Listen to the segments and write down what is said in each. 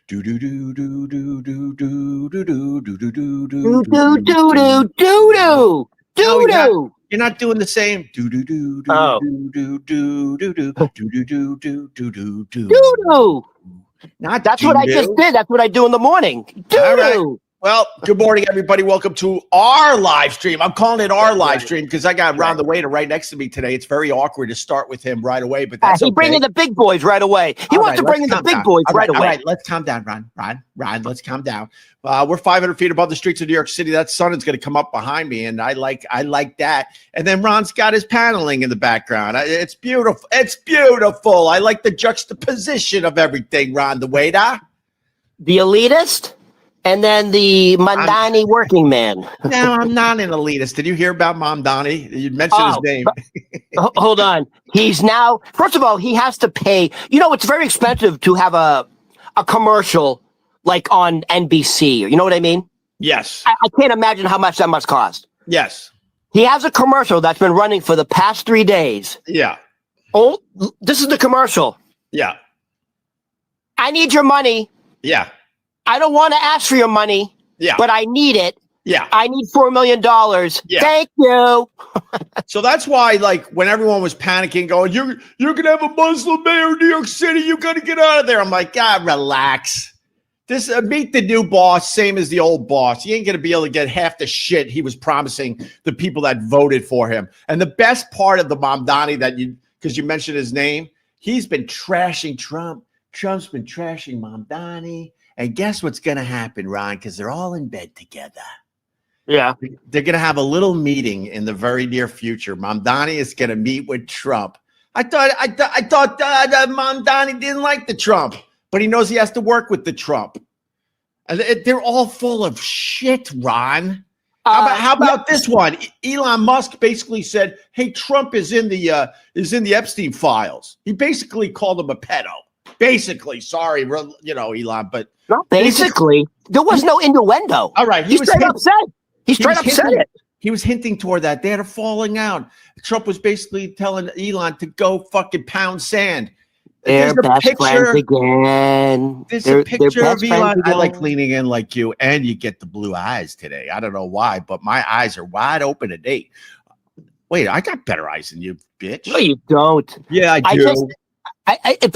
Do do do do do do do do do do do do Do do do do do do do No, do. you're not doing the same. Do do do do Oh, do do do do do do do do do do do. do do. Not That's do what I just do. did. That's what I do in the morning. Do All right. do. Well, good morning, everybody. Welcome to our live stream. I'm calling it our live stream because I got Ron the Waiter right next to me today. It's very awkward to start with him right away, but that's He okay. bringing the big boys right away. He wants to bring in the big boys right away. All right, let's calm down, Ron, let's calm down. We're 500 feet above the streets of New York City. That sun is going to come up behind me, and I like that. And then Ron's got his paneling in the background. It's beautiful. It's beautiful. I like the juxtaposition of everything, Ron the Waiter. The elitist. And then the Mandani working man. No, I'm not an elitist. Did you hear about Mamdani? You mentioned his name. Hold on. He's now, first of all, he has to pay. You know, it's very expensive to have a commercial like on NBC. You know what I mean? Yes. I can't imagine how much that must cost. Yes. He has a commercial that's been running for the past 3 days. Yeah. Oh, this is the commercial. Yeah. I need your money. Yeah. I don't want to ask for your money. Yeah. But I need it. Yeah. I need $4 million. Yeah. Thank you. So that's why, like, when everyone was panicking, going, you're gonna have a Muslim mayor in New York City, you gotta get out of there. I'm like, relax. This meet the new boss, same as the old boss. He ain't gonna be able to get half the shit he was promising the people that voted for him. And the best part of the Mamdani because you mentioned his name, he's been trashing Trump. Trump's been trashing Mamdani. And guess what's going to happen, Ron? Because they're all in bed together. Yeah. They're going to have a little meeting in the very near future. Mamdani is going to meet with Trump. I thought Mamdani didn't like the Trump, but he knows he has to work with the Trump. And they're all full of shit, Ron. How about this one? Elon Musk basically said, "Hey, Trump is in the Epstein files." He basically called him a pedo. Basically, sorry, Elon, but not basically. There was no innuendo. All right, he straight up said. He straight up said it. He was hinting toward that. They had a falling out. Trump was basically telling Elon to go fucking pound sand. They're best friends again. There's a picture of Elon. I like leaning in like you, and you get the blue eyes today. I don't know why, but my eyes are wide open today. Wait, I got better eyes than you, bitch. No, you don't. Yeah, I do.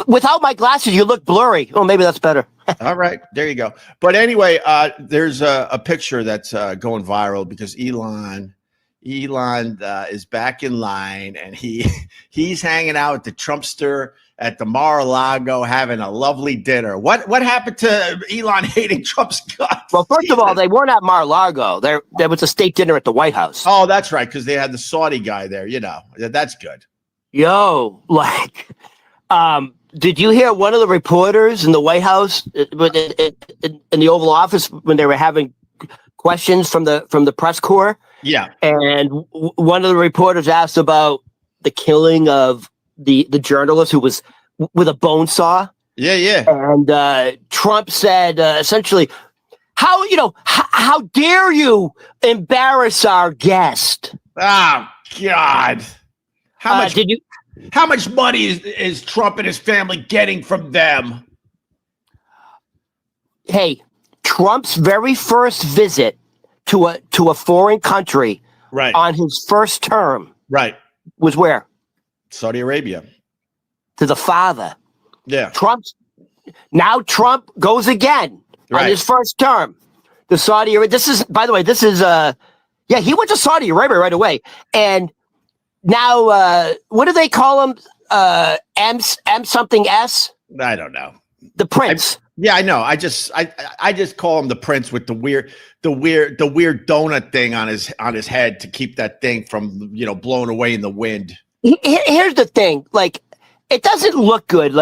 Without my glasses, you look blurry. Oh, maybe that's better. All right, there you go. But anyway, there's a picture that's going viral because Elon is back in line, and he's hanging out with the Trumpster at the Mar-a-Lago having a lovely dinner. What happened to Elon hating Trump's guts? Well, first of all, they weren't at Mar-a-Lago. There was a state dinner at the White House. Oh, that's right, because they had the Saudi guy there. That's good. Yo, did you hear one of the reporters in the White House in the Oval Office when they were having questions from the press corps? Yeah. And one of the reporters asked about the killing of the journalist who was with a bone saw. Yeah, yeah. And Trump said essentially, how dare you embarrass our guest? Oh God! How much money is Trump and his family getting from them? Hey, Trump's very first visit to a foreign country, right, on his first term, right, was where? Saudi Arabia. To the father. Yeah. Trump goes again on his first term. The Saudi Arabia. This is, by the way, he went to Saudi Arabia right away. And now, what do they call him? M something S? I don't know. The prince. Yeah, I know. I just call him the prince with the weird donut thing on his head to keep that thing from blown away in the wind. Here's the thing, it doesn't look good.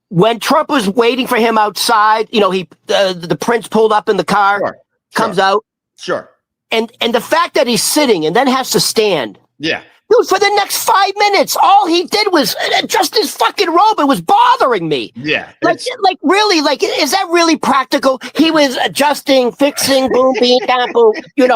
When Trump was waiting for him outside, the prince pulled up in the car, comes out. Sure. And the fact that he's sitting and then has to stand. Yeah. Dude, for the next 5 minutes, all he did was adjust his fucking robe. It was bothering me. Yeah. Really, is that really practical? He was adjusting, fixing, boom, bean, down, boom,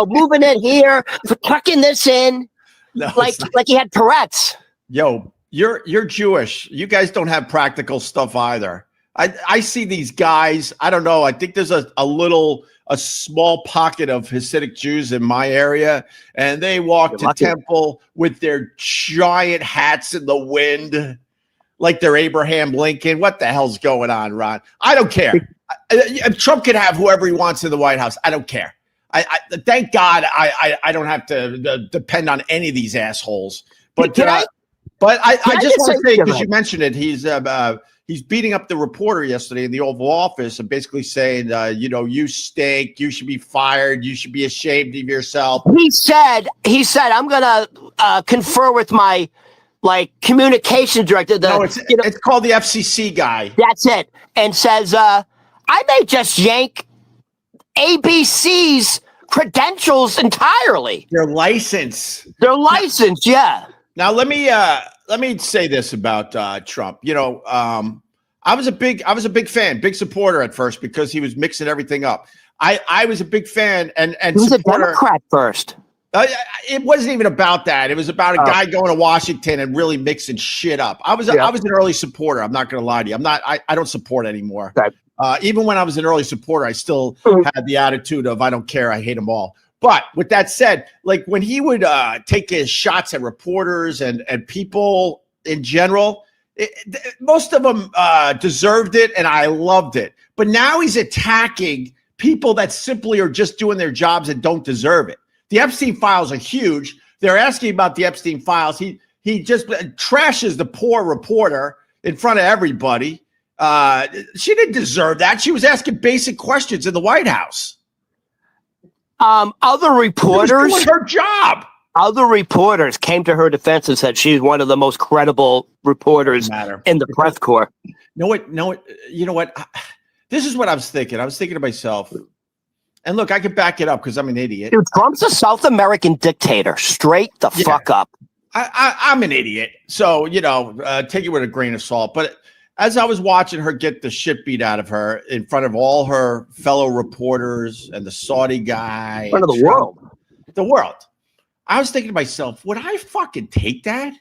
moving it here, tucking this in. No, like he had Tourette's. Yo, you're Jewish. You guys don't have practical stuff either. I see these guys. I don't know. I think there's a small pocket of Hasidic Jews in my area, and they walk to temple with their giant hats in the wind, like they're Abraham Lincoln. What the hell's going on, Ron? I don't care. Trump can have whoever he wants in the White House. I don't care. I thank God I don't have to depend on any of these assholes. But I just want to say, because you mentioned it, he's beating up the reporter yesterday in the Oval Office and basically saying, you stink. You should be fired. You should be ashamed of yourself. He said, I'm going to confer with my communication director. It's called the FCC guy. That's it. And says, I may just yank ABC's credentials entirely. Their license. Yeah. Now let me say this about Trump. I was a big fan, big supporter at first because he was mixing everything up. I was a big fan and he was a Democrat first. It wasn't even about that. It was about a guy going to Washington and really mixing shit up. I was an early supporter. I'm not going to lie to you. I don't support anymore. Okay. Even when I was an early supporter, I still had the attitude of I don't care. I hate them all. But with that said, like when he would take his shots at reporters and people in general, most of them deserved it, and I loved it. But now he's attacking people that simply are just doing their jobs and don't deserve it. The Epstein files are huge. They're asking about the Epstein files. He just trashes the poor reporter in front of everybody. She didn't deserve that. She was asking basic questions in the White House. Other reporters, doing her job. Other reporters came to her defense and said she's one of the most credible reporters in the press corps. No, you know what? This is what I was thinking. I was thinking to myself, and look, I can back it up because I'm an idiot. Dude, Trump's a South American dictator. Straight the fuck up. I'm an idiot. So, take it with a grain of salt. But as I was watching her get the shit beat out of her in front of all her fellow reporters and the Saudi guy. In front of the world. The world. I was thinking to myself, would I fucking take that?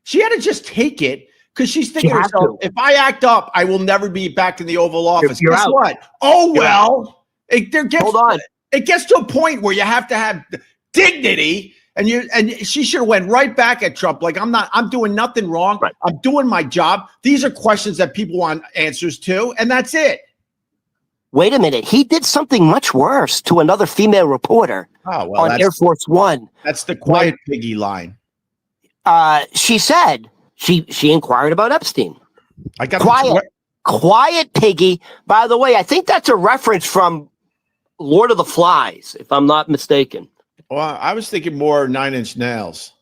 She had to just take it because she's thinking to herself, if I act up, I will never be back in the Oval Office. Guess what? Oh, well. Hold on. It gets to a point where you have to have dignity. And she should have went right back at Trump. Like, I'm doing nothing wrong. Right. I'm doing my job. These are questions that people want answers to, and that's it. Wait a minute. He did something much worse to another female reporter on Air Force One. That's the quiet piggy line. She said she inquired about Epstein. I got quiet piggy. By the way, I think that's a reference from Lord of the Flies, if I'm not mistaken. Well, I was thinking more 9 Inch Nails.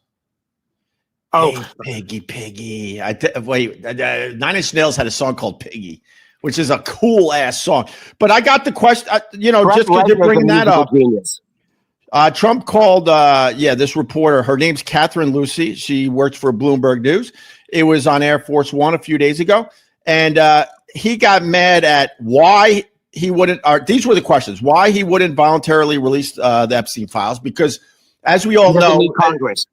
Oh, hey, Piggy. 9 Inch Nails had a song called Piggy, which is a cool ass song. But I got the question, just because you're bringing that up. Trump called, this reporter. Her name's Catherine Lucy. She works for Bloomberg News. It was on Air Force One a few days ago, and he got mad at why he wouldn't. These were the questions: why he wouldn't voluntarily release the Epstein files? Because, as we all know, Congress.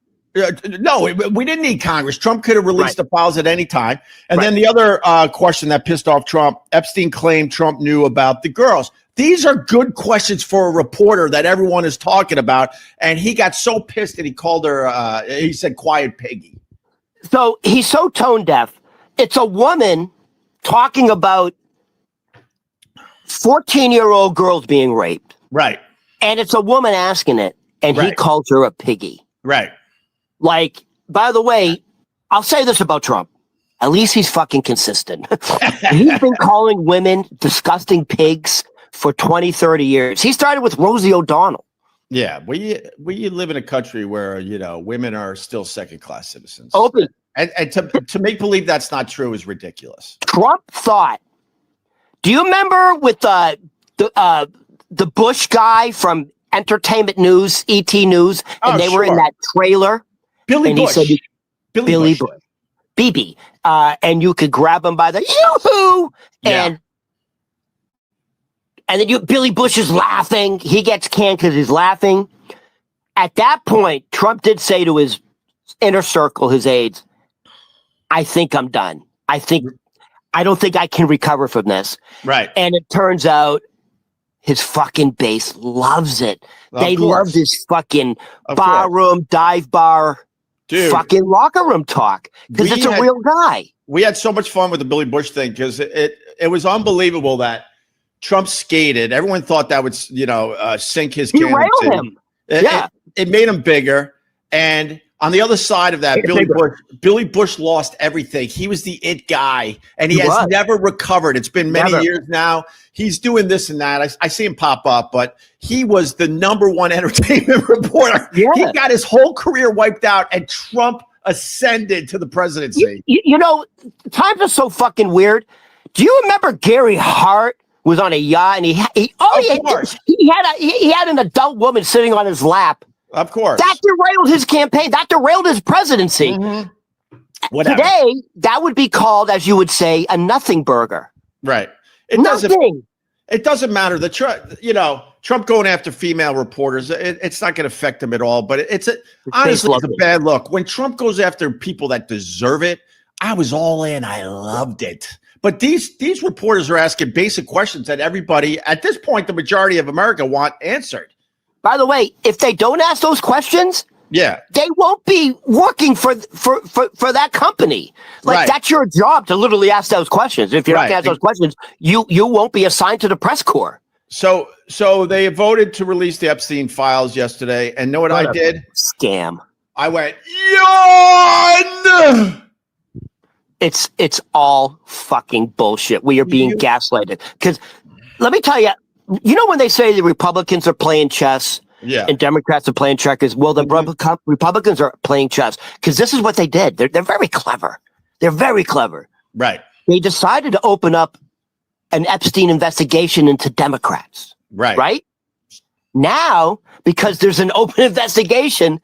No, we didn't need Congress. Trump could have released the files at any time. And then the other question that pissed off Trump: Epstein claimed Trump knew about the girls. These are good questions for a reporter that everyone is talking about. And he got so pissed that he called her. He said, "Quiet piggy." So he's so tone deaf. It's a woman talking about 14-year-old girls being raped. Right. And it's a woman asking it. And he calls her a piggy. Right. Like, by the way, I'll say this about Trump. At least he's fucking consistent. He's been calling women disgusting pigs for 20, 30 years. He started with Rosie O'Donnell. Yeah, we live in a country where, women are still second-class citizens. Opie. And to make believe that's not true is ridiculous. Trump thought, do you remember with the Bush guy from Entertainment News, ET News, and they were in that trailer? Billy Bush. He said, Billy Bush. BB. And you could grab him by the yoo-hoo. And then Billy Bush is laughing. He gets canned because he's laughing. At that point, Trump did say to his inner circle, his aides, I think I'm done. I think I don't think I can recover from this. Right. And it turns out his fucking base loves it. They love this fucking bar room, dive bar, fucking locker room talk because it's a real guy. We had so much fun with the Billy Bush thing because it was unbelievable that Trump skated. Everyone thought that would, sink his candidacy. Him. It made him bigger. And on the other side of that, Billy Bush lost everything. He was the it guy, and he has never recovered. It's been many years now. He's doing this and that. I see him pop up, but he was the #1 entertainment reporter. Yeah. He got his whole career wiped out, and Trump ascended to the presidency. Times are so fucking weird. Do you remember Gary Hart was on a yacht, and he had an adult woman sitting on his lap. Of course. That derailed his campaign. That derailed his presidency. Mm-hmm. Today, that would be called, as you would say, a nothing burger. Right. It doesn't matter. Trump going after female reporters, it's not going to affect him at all. But honestly, it's a bad look. When Trump goes after people that deserve it, I was all in. I loved it. But these reporters are asking basic questions that everybody, at this point, the majority of America want answered. By the way, if they don't ask those questions, they won't be working for that company. That's your job to literally ask those questions. If you're not going to ask those questions, you won't be assigned to the press corps. So they voted to release the Epstein files yesterday, and know what I did? Scam. I went, yawn! It's all fucking bullshit. We are being gaslighted. Because let me tell you, when they say the Republicans are playing chess and Democrats are playing checkers, well, the Republicans are playing chess because this is what they did. They're very clever. They're very clever. Right. They decided to open up an Epstein investigation into Democrats. Right. Right? Now, because there's an open investigation,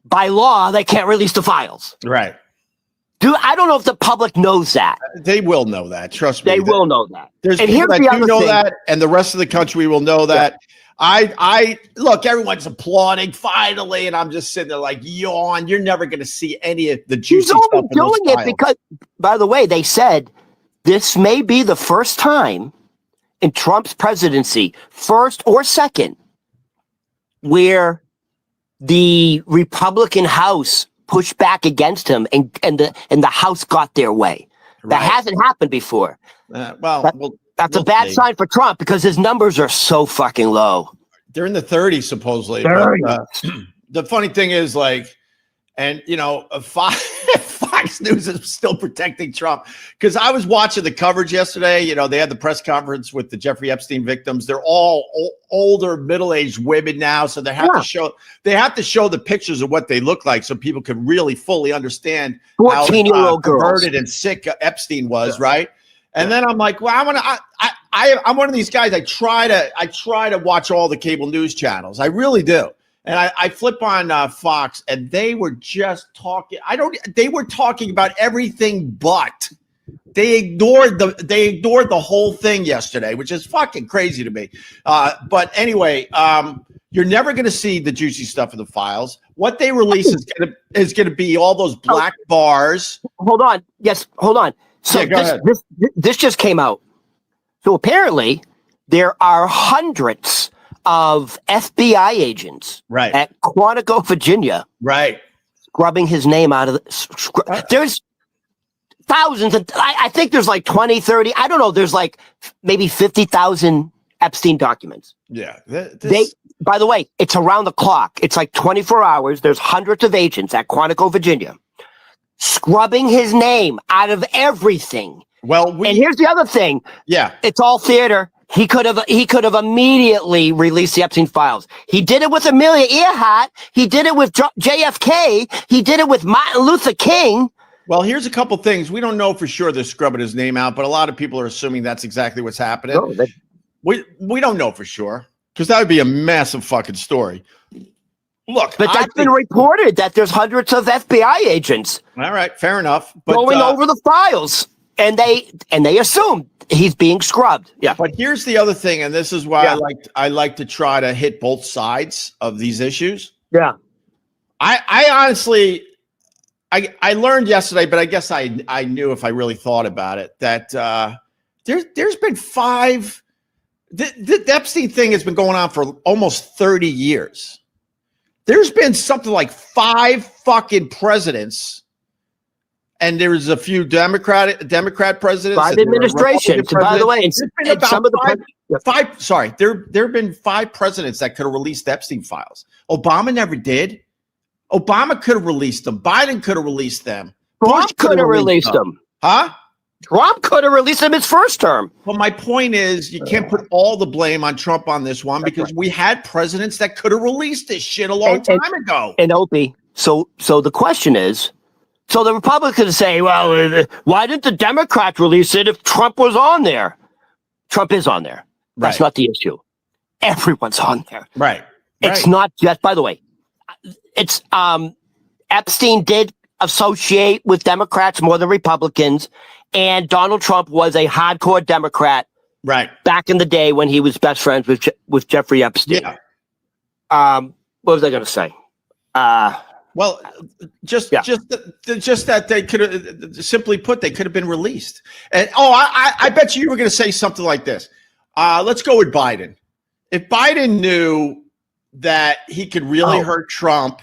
by law, they can't release the files. Right. Dude, I don't know if the public knows that. They will know that. Trust me. They will know that. There's people that do know that, and the rest of the country will know that. I look, everyone's applauding finally, and I'm just sitting there like, yawn. You're never going to see any of the juicy stuff. He's only doing it because, by the way, they said this may be the first time in Trump's presidency, first or second, where the Republican House pushed back against him, and the House got their way. That hasn't happened before. That's a bad sign for Trump because his numbers are so fucking low. They're in the 30s supposedly. But, the funny thing is, Fox News is still protecting Trump because I was watching the coverage yesterday. They had the press conference with the Jeffrey Epstein victims. They're all older, middle-aged women now, so they have to show the pictures of what they look like so people can really fully understand how perverted and sick Epstein was, right? And then I'm like, well, I'm one of these guys. I try to watch all the cable news channels. I really do. And I flip on Fox, and they were just talking. They were talking about everything, but they ignored the whole thing yesterday, which is fucking crazy to me. But anyway, you're never going to see the juicy stuff in the files. What they release is going to be all those black bars. Hold on. Yes, hold on. So this just came out. So apparently, there are hundreds of FBI agents at Quantico, Virginia, scrubbing his name out of the. There's thousands, and I think there's like 20, 30. I don't know. There's like maybe 50,000 Epstein documents. Yeah. By the way, it's around the clock. It's like 24 hours. There's hundreds of agents at Quantico, Virginia, scrubbing his name out of everything. Well, and here's the other thing. Yeah, it's all theater. He could have immediately released the Epstein files. He did it with Amelia Earhart. He did it with JFK. He did it with Martin Luther King. Well, here's a couple things. We don't know for sure they're scrubbing his name out, but a lot of people are assuming that's exactly what's happening. No, we don't know for sure because that would be a massive fucking story. Look, but that's been reported that there's hundreds of FBI agents. All right, fair enough. But, going over the files, and they assume he's being scrubbed. Yeah. But here's the other thing, and this is why I like to try to hit both sides of these issues. Yeah. I honestly, I learned yesterday, but I guess I knew if I really thought about it that there's been five. The Epstein thing has been going on for almost 30 years. There's been something like 5 fucking presidents, and there's a few Democrat presidents. 5 administrations. By the way, and some of the five. Sorry, there have been 5 presidents that could have released Epstein files. Obama never did. Obama could have released them. Biden could have released them. Trump could have released them. Huh? Trump could have released them his first term. Well, my point is, you can't put all the blame on Trump on this one because we had presidents that could have released this shit a long time ago. And Opie, so the question is, so the Republicans say, well, why didn't the Democrats release it if Trump was on there? Trump is on there. That's not the issue. Everyone's on there. Right. It's not just, by the way, it's Epstein did associate with Democrats more than Republicans. And Donald Trump was a hardcore Democrat, back in the day when he was best friends with Jeffrey Epstein. Yeah. What was I going to say? Well, just that they could have, simply put, they could have been released. And I bet you were going to say something like this. Let's go with Biden. If Biden knew that he could really hurt Trump,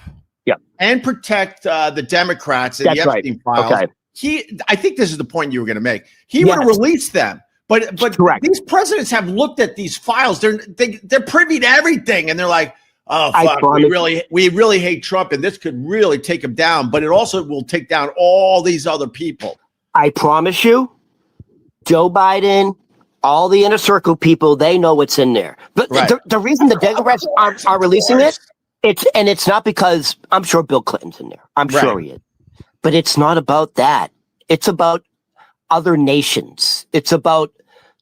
and protect the Democrats and the Epstein files. Okay. I think this is the point you were going to make. He would have released them, but these presidents have looked at these files. They're privy to everything, and they're like, "Oh fuck, we really hate Trump, and this could really take him down. But it also will take down all these other people." I promise you, Joe Biden, all the inner circle people, they know what's in there. But the reason the Democrats are releasing it, it's not because I'm sure Bill Clinton's in there. I'm sure he is. But it's not about that. It's about other nations. It's about,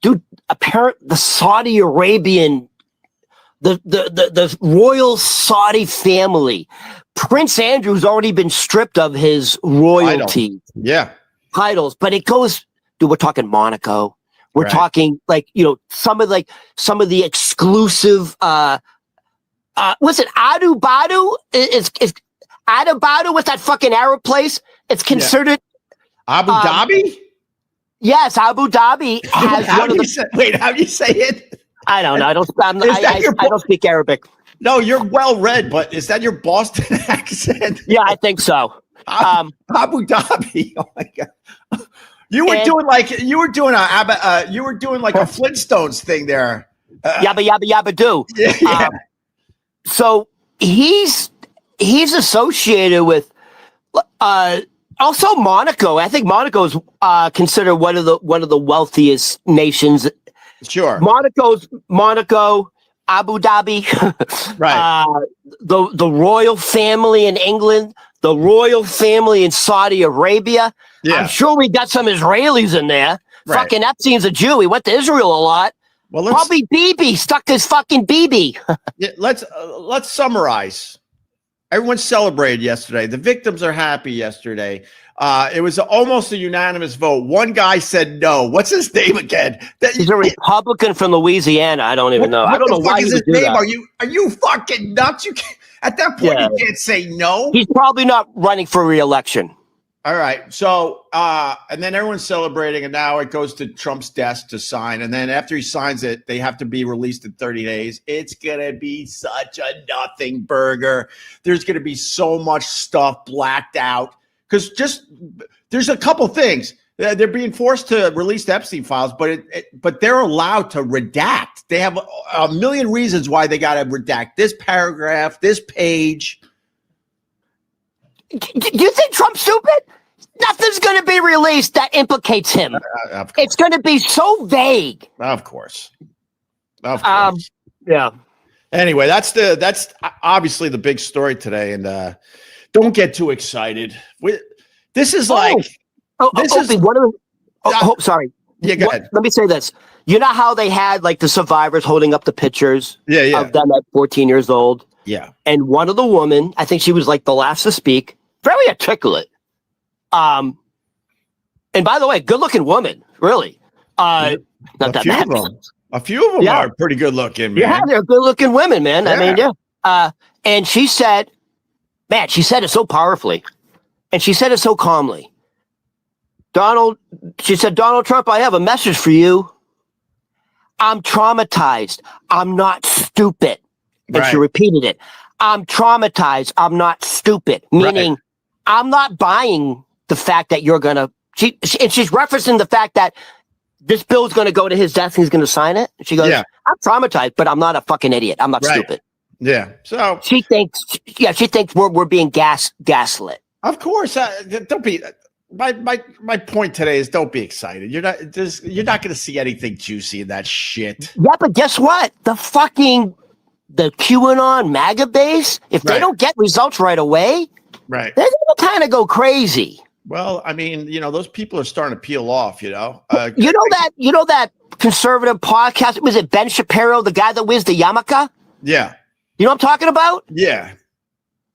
dude, the Saudi Arabian, the royal Saudi family. Prince Andrew's already been stripped of his royalty titles, but it goes, dude, we're talking Monaco. We're talking some of the exclusive, was it Abu Dhabi? Is Abu Dhabi with that fucking Arab place? It's considered Abu Dhabi. Yes, Abu Dhabi has how do you say it? I don't know. I don't speak Arabic. No, you're well read, but is that your Boston accent? Yeah, I think so. Abu Dhabi. Oh my god. You were doing like a Flintstones thing there. Yabba yabba yabba do. Yeah. So he's associated with also Monaco. I think Monaco is considered one of the wealthiest nations. Sure. Monaco, Abu Dhabi, the royal family in England, the royal family in Saudi Arabia. Yeah. I'm sure we got some Israelis in there. Right. Fucking Epstein's a Jew. He went to Israel a lot. Well, probably BB stuck his fucking BB. Yeah, let's summarize. Everyone celebrated yesterday. The victims are happy yesterday. It was almost a unanimous vote. One guy said no. What's his name again? He's a Republican from Louisiana. I don't even know. I don't know why is his name. Are you fucking nuts? You can't, at that point you can't say no. He's probably not running for re-election. All right. So and then everyone's celebrating, and now it goes to Trump's desk to sign. And then after he signs it, they have to be released in 30 days. It's gonna be such a nothing burger. There's gonna be so much stuff blacked out. Because there's a couple things. They're being forced to release the Epstein files, but they're allowed to redact. They have a million reasons why they got to redact this paragraph, this page. Do you think Trump's stupid? Nothing's going to be released that implicates him. It's going to be so vague. Of course. Yeah. Anyway, that's obviously the big story today, and don't get too excited. This is like sorry. Yeah, go ahead. Let me say this. You know how they had like the survivors holding up the pictures of them at 14 years old? Yeah. And one of the women, I think she was like the last to speak, very articulate. And by the way, good looking woman, really. A few of them are pretty good looking, man. Yeah, they're good looking women, man. Yeah. I mean, and she said it so powerfully. and she said it so calmly. She said, Donald Trump, I have a message for you. I'm traumatized. I'm not stupid. And she repeated it. I'm traumatized. I'm not stupid. Meaning, I'm not buying the fact that you're going to, and she's referencing the fact that this bill's going to go to his desk and he's going to sign it. She goes, I'm traumatized, but I'm not a fucking idiot. I'm not stupid. Yeah. So she thinks we're being gaslit. Of course. Don't be, my point today is don't be excited. You're not going to see anything juicy in that shit. Yeah, but guess what? The QAnon MAGA base, if they don't get results right away, they're going to kind of go crazy. Well, I mean, those people are starting to peel off, you know that conservative podcast, was it Ben Shapiro, the guy that wears the yarmulke? Yeah. You know what I'm talking about? Yeah.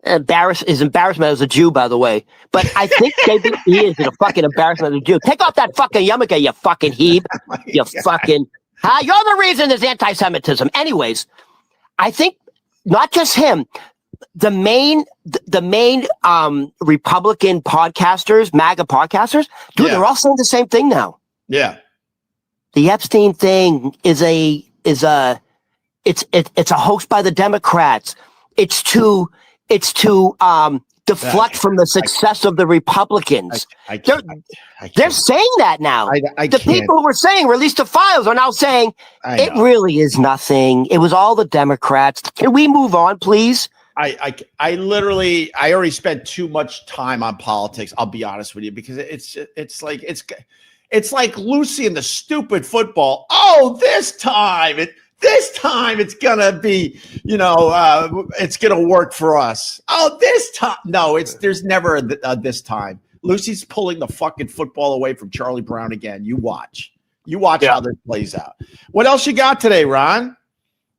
His embarrassment as a Jew, by the way. But I think maybe he is a fucking embarrassment as a Jew. Take off that fucking yarmulke, you fucking heeb. You're the reason there's anti-Semitism. Anyways, I think not just him, the main Republican podcasters, MAGA podcasters, dude, they're all saying the same thing now. Yeah. The Epstein thing is a hoax by the Democrats. It's to deflect from the success of the Republicans. They're saying that now. The people who were saying release the files are now saying it really is nothing. It was all the Democrats. Can we move on, please? I already spent too much time on politics. I'll be honest with you, because it's like Lucy and the stupid football. Oh, this time it's gonna be, it's gonna work for us. Oh, this time, no, there's never a this time. Lucy's pulling the fucking football away from Charlie Brown again. You watch how this plays out. What else you got today, Ron?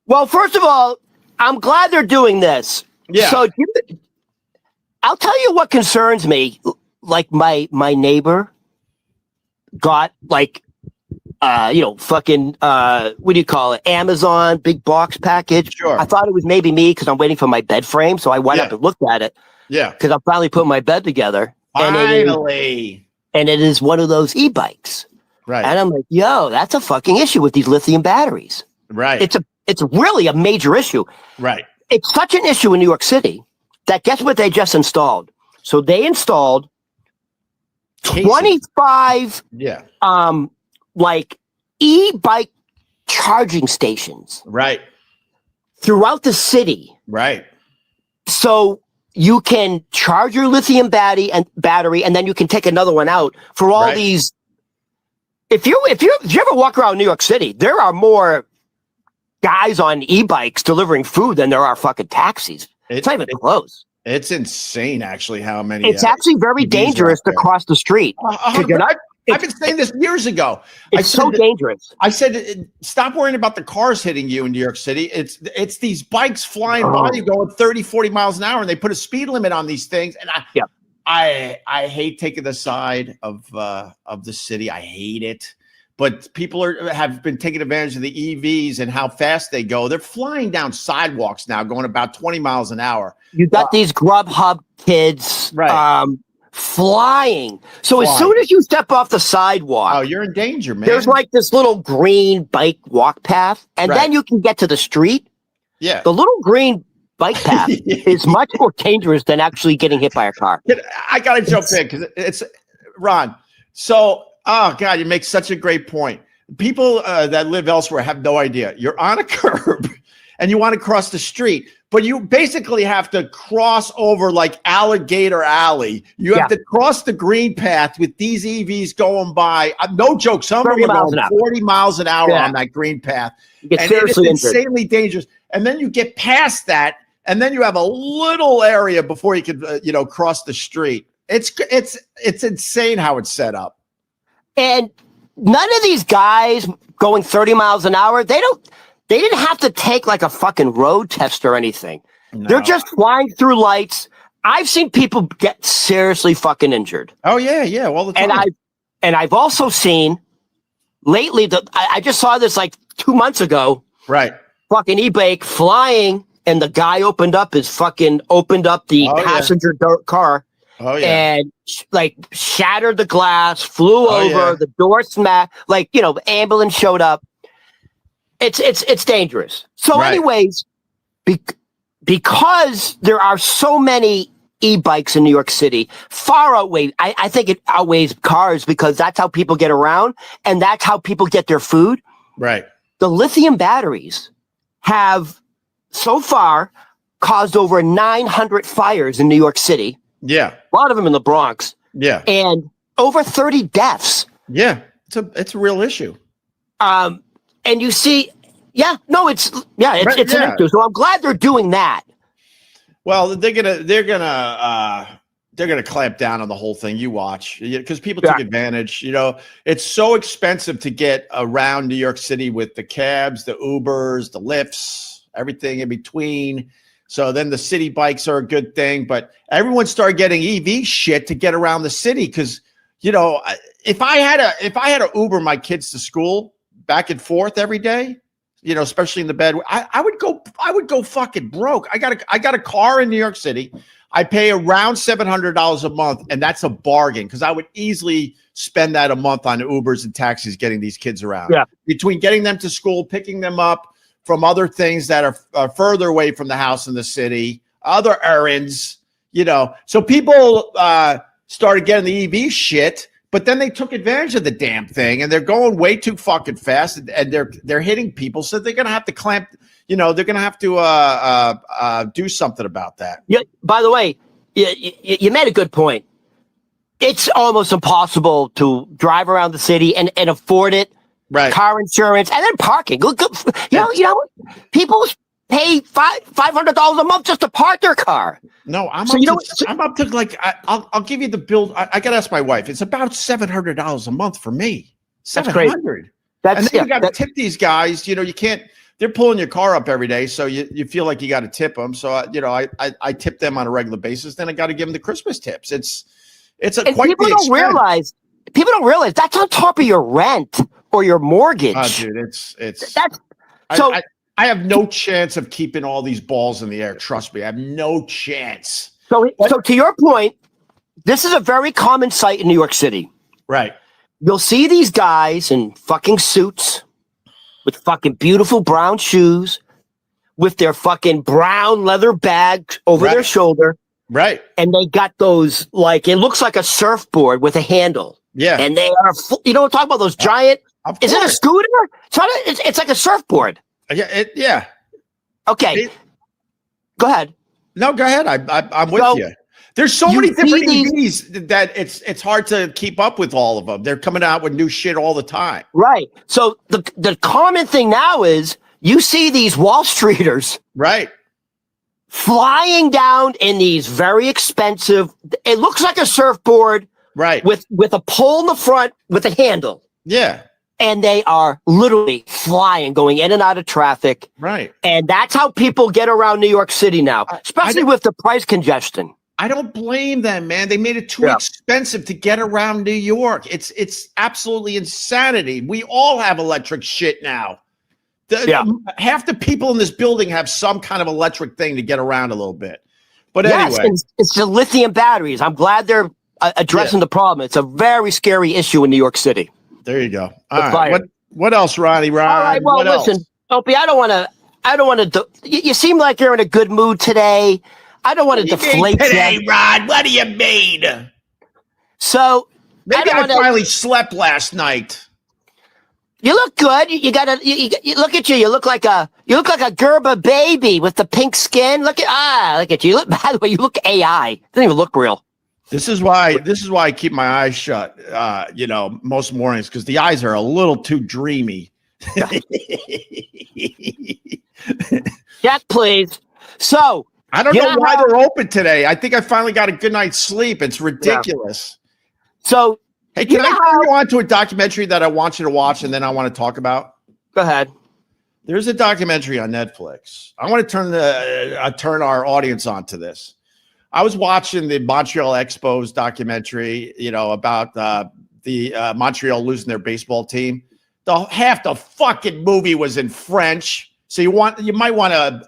Well, first of all, I'm glad they're doing this. Yeah. So I'll tell you what concerns me. Like my neighbor got fucking what do you call it? Amazon big box package. Sure. I thought it was maybe me because I'm waiting for my bed frame. So I went up and looked at it. Yeah. Because I'm finally putting my bed together. Finally. And it is one of those e-bikes. Right. And I'm like, yo, that's a fucking issue with these lithium batteries. Right. It's really a major issue. Right. It's such an issue in New York City that guess what they just installed? So they installed 25 e-bike charging stations. Right. Throughout the city. Right. So you can charge your lithium battery and then you can take another one out for all these. If you ever walk around New York City, there are more guys on e-bikes delivering food than there are fucking taxis. It's not even close. It's insane, actually, how many. It's actually very dangerous to cross the street. I've been saying this years ago. It's so dangerous. I said, stop worrying about the cars hitting you in New York City. It's these bikes flying by you going 30, 40 miles an hour, and they put a speed limit on these things. And I hate taking the side of the city. I hate it. But people have been taking advantage of the EVs and how fast they go. They're flying down sidewalks now, going about 20 miles an hour. You got these Grubhub kids flying. So as soon as you step off the sidewalk, you're in danger, man. There's like this little green bike walk path, and then you can get to the street. Yeah. The little green bike path is much more dangerous than actually getting hit by a car. I got to jump in because it's Ron. So, oh God, you make such a great point. People that live elsewhere have no idea. You're on a curb and you want to cross the street, but you basically have to cross over like Alligator Alley. You have to cross the green path with these EVs going by. No joke. Some of them are going 40 miles an hour on that green path. And it's insanely dangerous. And then you get past that, and then you have a little area before you can, cross the street. It's insane how it's set up. And none of these guys going 30 miles an hour, they didn't have to take like a fucking road test or anything. No. They're just flying through lights. I've seen people get seriously fucking injured. Oh yeah, all the time. And I've also seen lately I just saw this like 2 months ago. Right. Fucking e-bike flying, and the guy opened up the passenger car Oh yeah. And like shattered the glass, flew over, the door smacked, like, ambulance showed up. It's dangerous. So anyways, because there are so many e-bikes in New York City, far outweigh, I think it outweighs cars, because that's how people get around and that's how people get their food. Right. The lithium batteries have so far caused over 900 fires in New York City. Yeah. A lot of them in the Bronx. Yeah. And over 30 deaths. Yeah. It's a real issue. And you see, it's an issue. So I'm glad they're doing that. Well, they're gonna clamp down on the whole thing. You watch, because people took advantage. It's so expensive to get around New York City with the cabs, the Ubers, the Lyfts, everything in between. So then the city bikes are a good thing, but everyone started getting EV shit to get around the city. Because if I had to Uber my kids to school back and forth every day, especially in the bed, I would go fucking broke. I got a car in New York City. I pay around $700 a month, and that's a bargain, because I would easily spend that a month on Ubers and taxis getting these kids around. Yeah. Between getting them to school, picking them up from other things that are further away from the house in the city, other errands, So people started getting the EV shit, but then they took advantage of the damn thing, and they're going way too fucking fast, and they're hitting people. So they're gonna have to clamp. They're gonna have to do something about that. Yeah. By the way, you made a good point. It's almost impossible to drive around the city and afford it. Right. Car insurance and then parking. People pay $500 a month just to park their car. No, I'm up to like I'll give you the bill. I gotta ask my wife. It's about $700 a month for me. $700. And then you got to tip these guys. You can't. They're pulling your car up every day, so you feel like you got to tip them. So I tip them on a regular basis. Then I got to give them the Christmas tips. It's quite people don't realize. People don't realize that's on top of your rent or your mortgage. Oh, dude, I have no chance of keeping all these balls in the air. Trust me, I have no chance. So to your point, this is a very common sight in New York City. Right. You'll see these guys in fucking suits with fucking beautiful brown shoes, with their fucking brown leather bag over their shoulder. Right. And they got those, like, it looks like a surfboard with a handle. Yeah. And they are, talk about those giant, is it a scooter? It's like a surfboard. Yeah. Okay. Go ahead. No, go ahead. I'm with you. There's so many different EVs that it's hard to keep up with all of them. They're coming out with new shit all the time. Right. So the common thing now is you see these Wall Streeters. Right. Flying down in these very expensive, it looks like a surfboard. Right. With a pole in the front with a handle. Yeah. And they are literally flying, going in and out of traffic. Right. And that's how people get around New York City now, especially with the price congestion. I don't blame them, man. They made it too expensive to get around New York. It's absolutely insanity. We all have electric shit now. Half the people in this building have some kind of electric thing to get around a little bit. But anyway. It's the lithium batteries. I'm glad they're addressing the problem. It's a very scary issue in New York City. There you go. All right. What else, Ronnie? All right. Well, listen, Opie, I don't want to. You seem like you're in a good mood today. I don't want to deflate today, Ron. What do you mean? So maybe I finally slept last night. You look good. You look at you. You look like a Gerber baby with the pink skin. Look at you. By the way, you look AI. Doesn't even look real. This is why I keep my eyes shut, most mornings, because the eyes are a little too dreamy. Check, please. So I don't know why they're open today. I think I finally got a good night's sleep. It's ridiculous. Yeah. So hey, can I turn you on to a documentary that I want you to watch and then I want to talk about? Go ahead. There's a documentary on Netflix. I want to turn our audience on to this. I was watching the Montreal Expos documentary, about the Montreal losing their baseball team. Half the fucking movie was in French, so you might want to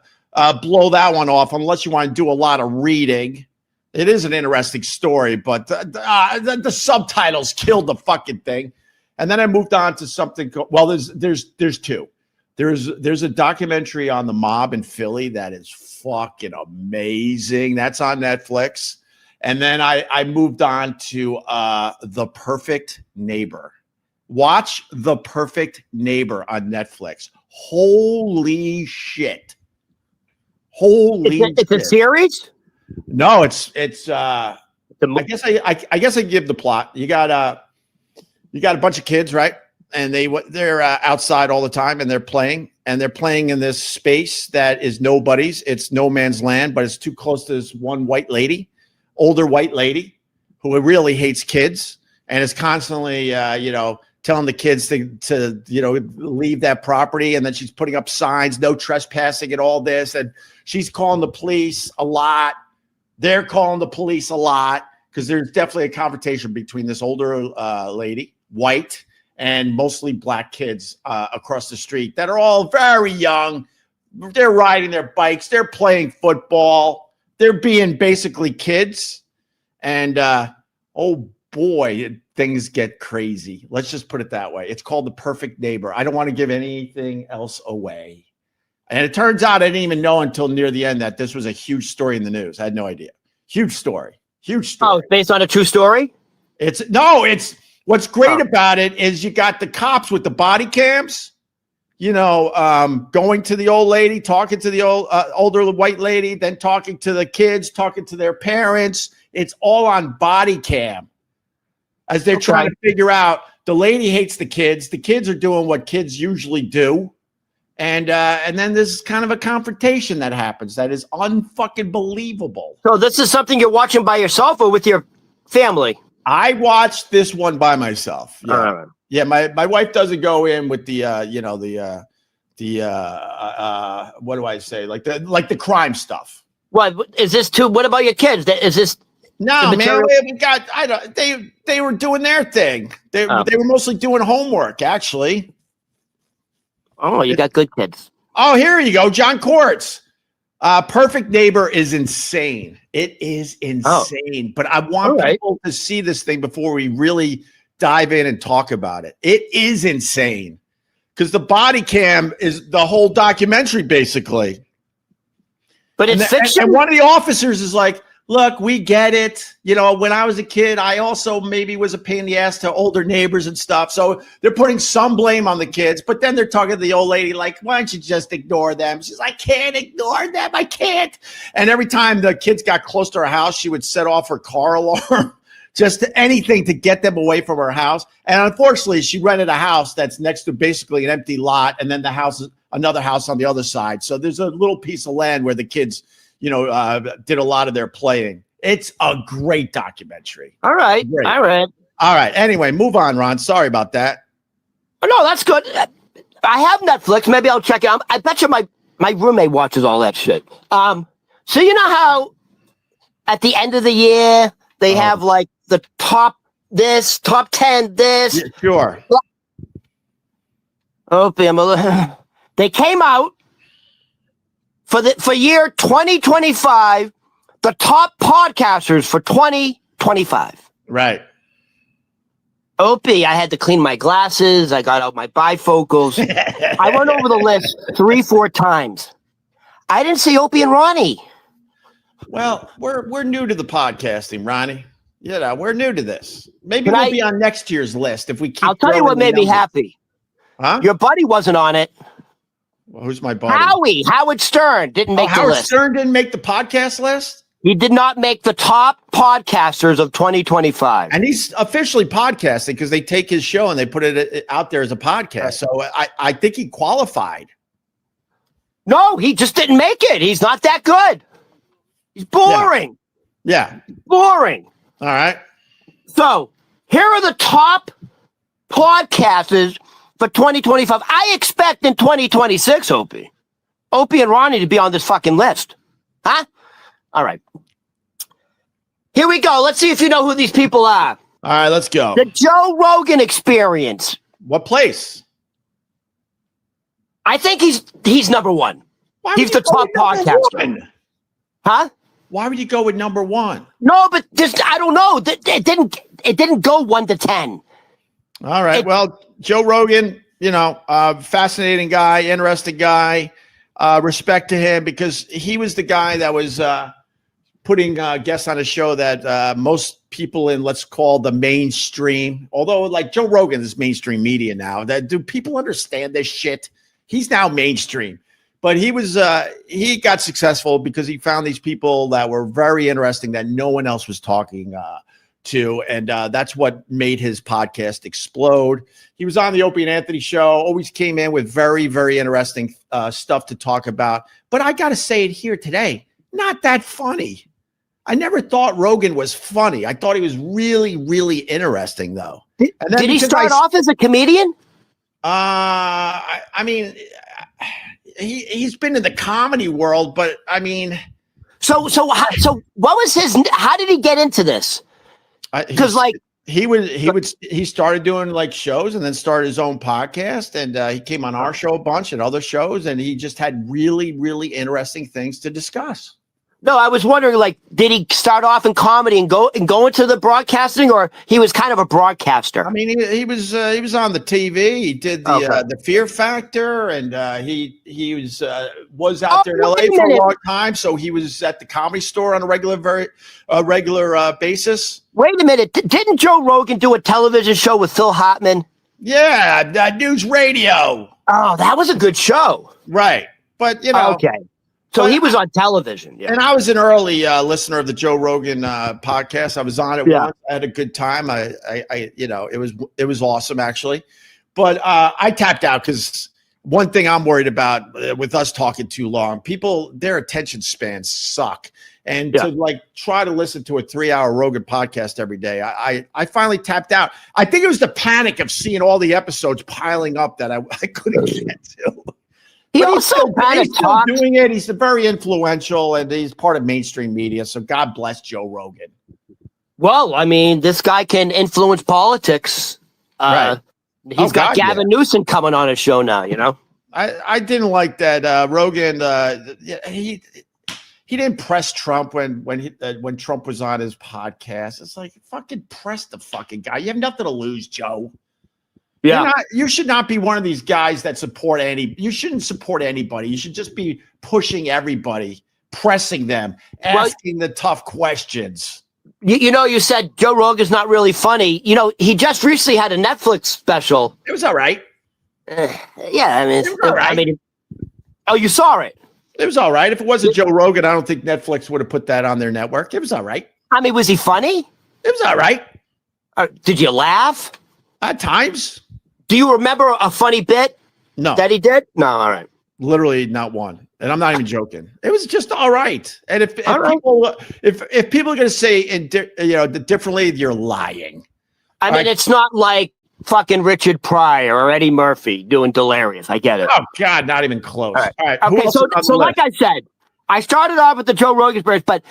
blow that one off unless you want to do a lot of reading. It is an interesting story, but the subtitles killed the fucking thing. And then I moved on to something. Well, there's two. There's a documentary on the mob in Philly that is fucking amazing. That's on Netflix. And then I moved on to The Perfect Neighbor. Watch The Perfect Neighbor on Netflix. Holy shit. Holy shit. It's a series? No, it's I guess I give the plot. You got a bunch of kids, right? And they're outside all the time, and they're playing in this space that is nobody's. It's no man's land, but it's too close to this one older white lady who really hates kids and is constantly telling the kids to leave that property. And then she's putting up signs, no trespassing and all this. And she's calling the police a lot. They're calling the police a lot because there's definitely a confrontation between this older lady, white, and mostly black kids across the street that are all very young. They're riding their bikes. They're playing football. They're being basically kids. And oh boy, things get crazy. Let's just put it that way. It's called The Perfect Neighbor. I don't want to give anything else away. And it turns out I didn't even know until near the end that this was a huge story in the news. I had no idea. Huge story. Oh, it's based on a true story? It's what's great about it is you got the cops with the body cams, going to the old lady, talking to the older white lady, then talking to the kids, talking to their parents. It's all on body cam as they're trying to figure out. The lady hates the kids. The kids are doing what kids usually do. And then there's kind of a confrontation that happens that is unfucking believable. So this is something you're watching by yourself or with your family? I watched this one by myself. Yeah, yeah. My wife doesn't go in with the what do I say? Like the crime stuff. What is this too? What about your kids? Is this? No, man. They were doing their thing. They were mostly doing homework, actually. Oh, you got good kids. Oh, here you go. John Quartz. Perfect Neighbor is insane. It is insane. But I want people to see this thing before we really dive in and talk about it. It is insane. Because the body cam is the whole documentary, basically. But it's fiction. And one of the officers is like, look, we get it. When I was a kid, I also maybe was a pain in the ass to older neighbors and stuff. So they're putting some blame on the kids, but then they're talking to the old lady like, why don't you just ignore them? She's like, I can't ignore them. I can't. And every time the kids got close to her house, she would set off her car alarm, just anything to get them away from her house. And unfortunately, she rented a house that's next to basically an empty lot. And then the house is another house on the other side. So there's a little piece of land where the kids did a lot of their playing. It's a great documentary. All right. Great. All right. Anyway, move on, Ron. Sorry about that. Oh, no, that's good. I have Netflix. Maybe I'll check it out. I bet you my roommate watches all that shit. So you know how at the end of the year they have like the top 10 this. Yeah, sure. Opie, they came out for year 2025, the top podcasters for 2025. Right. Opie, I had to clean my glasses. I got out my bifocals. I went over the list 3-4 times. I didn't see Opie and Ronnie. Well, we're new to the podcasting, Ronnie. We're new to this. Maybe we'll be on next year's list if we keep. I'll tell you what made me happy. Huh? Your buddy wasn't on it. Well, who's my buddy? Howard Stern didn't make the list. Howard Stern didn't make the podcast list? He did not make the top podcasters of 2025. And he's officially podcasting because they take his show and they put it out there as a podcast. Right. So I think he qualified. No, he just didn't make it. He's not that good. He's boring. Yeah. Boring. All right. So here are the top podcasters for 2025. I expect in 2026, Opie and Ronnie to be on this fucking list. Huh? All right. Here we go. Let's see if you know who these people are. All right, let's go. The Joe Rogan Experience. What place? I think he's number one. He's the top podcaster. One? Huh? Why would you go with number one? No, but just I don't know. It didn't go 1 to 10. All right. Well, Joe Rogan, fascinating guy, interesting guy. Respect to him because he was the guy that was putting guests on a show that most people in, let's call the mainstream, although like Joe Rogan is mainstream media now. Do people understand this shit? He's now mainstream. But he got successful because he found these people that were very interesting that no one else was talking to. And that's what made his podcast explode. He was on the Opie and Anthony show, always came in with very, very interesting stuff to talk about. But I got to say it here today, not that funny. I never thought Rogan was funny. I thought he was really, really interesting, though. Did he start off as a comedian? I mean, he's been in the comedy world, but I mean, so what was his? How did he get into this? Because he started doing like shows and then started his own podcast, and he came on our show a bunch and other shows, and he just had really, really interesting things to discuss. No, I was wondering, like, did he start off in comedy and go into the broadcasting, or he was kind of a broadcaster? I mean, he was on the TV. He did the Fear Factor, and he was out there in LA for a long time. So he was at the Comedy Store on a regular basis. Wait a minute, didn't Joe Rogan do a television show with Phil Hartman? Yeah, News Radio. Oh, that was a good show, right? But okay. So he was on television. Yeah. And I was an early listener of the Joe Rogan podcast. I was on it once. I had a good time. It was awesome actually. But I tapped out because one thing I'm worried about with us talking too long, their attention spans suck. And to like try to listen to a 3-hour Rogan podcast every day, I finally tapped out. I think it was the panic of seeing all the episodes piling up that I couldn't get to. He's still doing it. He's very influential, and he's part of mainstream media. So God bless Joe Rogan. Well, I mean, this guy can influence politics. Right. He's got Gavin Newsom coming on his show now. I didn't like that Rogan. He didn't press Trump when Trump was on his podcast. It's like fucking press the fucking guy. You have nothing to lose, Joe. Yeah, you should not be one of these guys that you shouldn't support anybody. You should just be pushing everybody, pressing them, asking the tough questions. You said Joe Rogan's not really funny. He just recently had a Netflix special. It was all right. Yeah, I mean, it was all right. Oh, you saw it? It was all right. If it wasn't Joe Rogan, I don't think Netflix would have put that on their network. It was all right. I mean, was he funny? It was all right. Did you laugh? At times. Do you remember a funny bit? No. That he did? No, all right. Literally not one. And I'm not even joking. It was just all right. And if people are going to say differently, you're lying. I mean, it's not like fucking Richard Pryor or Eddie Murphy doing Delirious. I get it. Oh God, not even close. All right. Okay, so like I said, I started off with the Joe Rogan first, but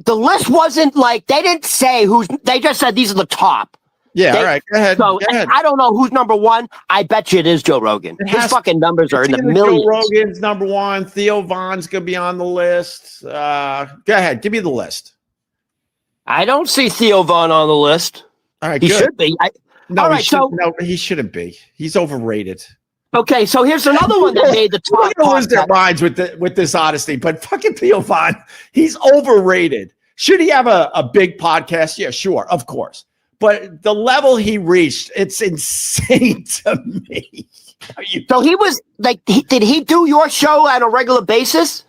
the list wasn't like they didn't say they just said these are the top. Yeah, all right. Go ahead. So go ahead. I don't know who's number one. I bet you it is Joe Rogan. His fucking numbers are in the millions. Joe Rogan's number one. Theo Von's gonna be on the list. Go ahead. Give me the list. I don't see Theo Von on the list. All right, he should be. No, he shouldn't be. He's overrated. Okay, so here's another one that made the top. People lose their minds with this honesty, but fucking Theo Von, he's overrated. Should he have a big podcast? Yeah, sure, of course. But the level he reached, it's insane to me. So he was like, did he do your show on a regular basis?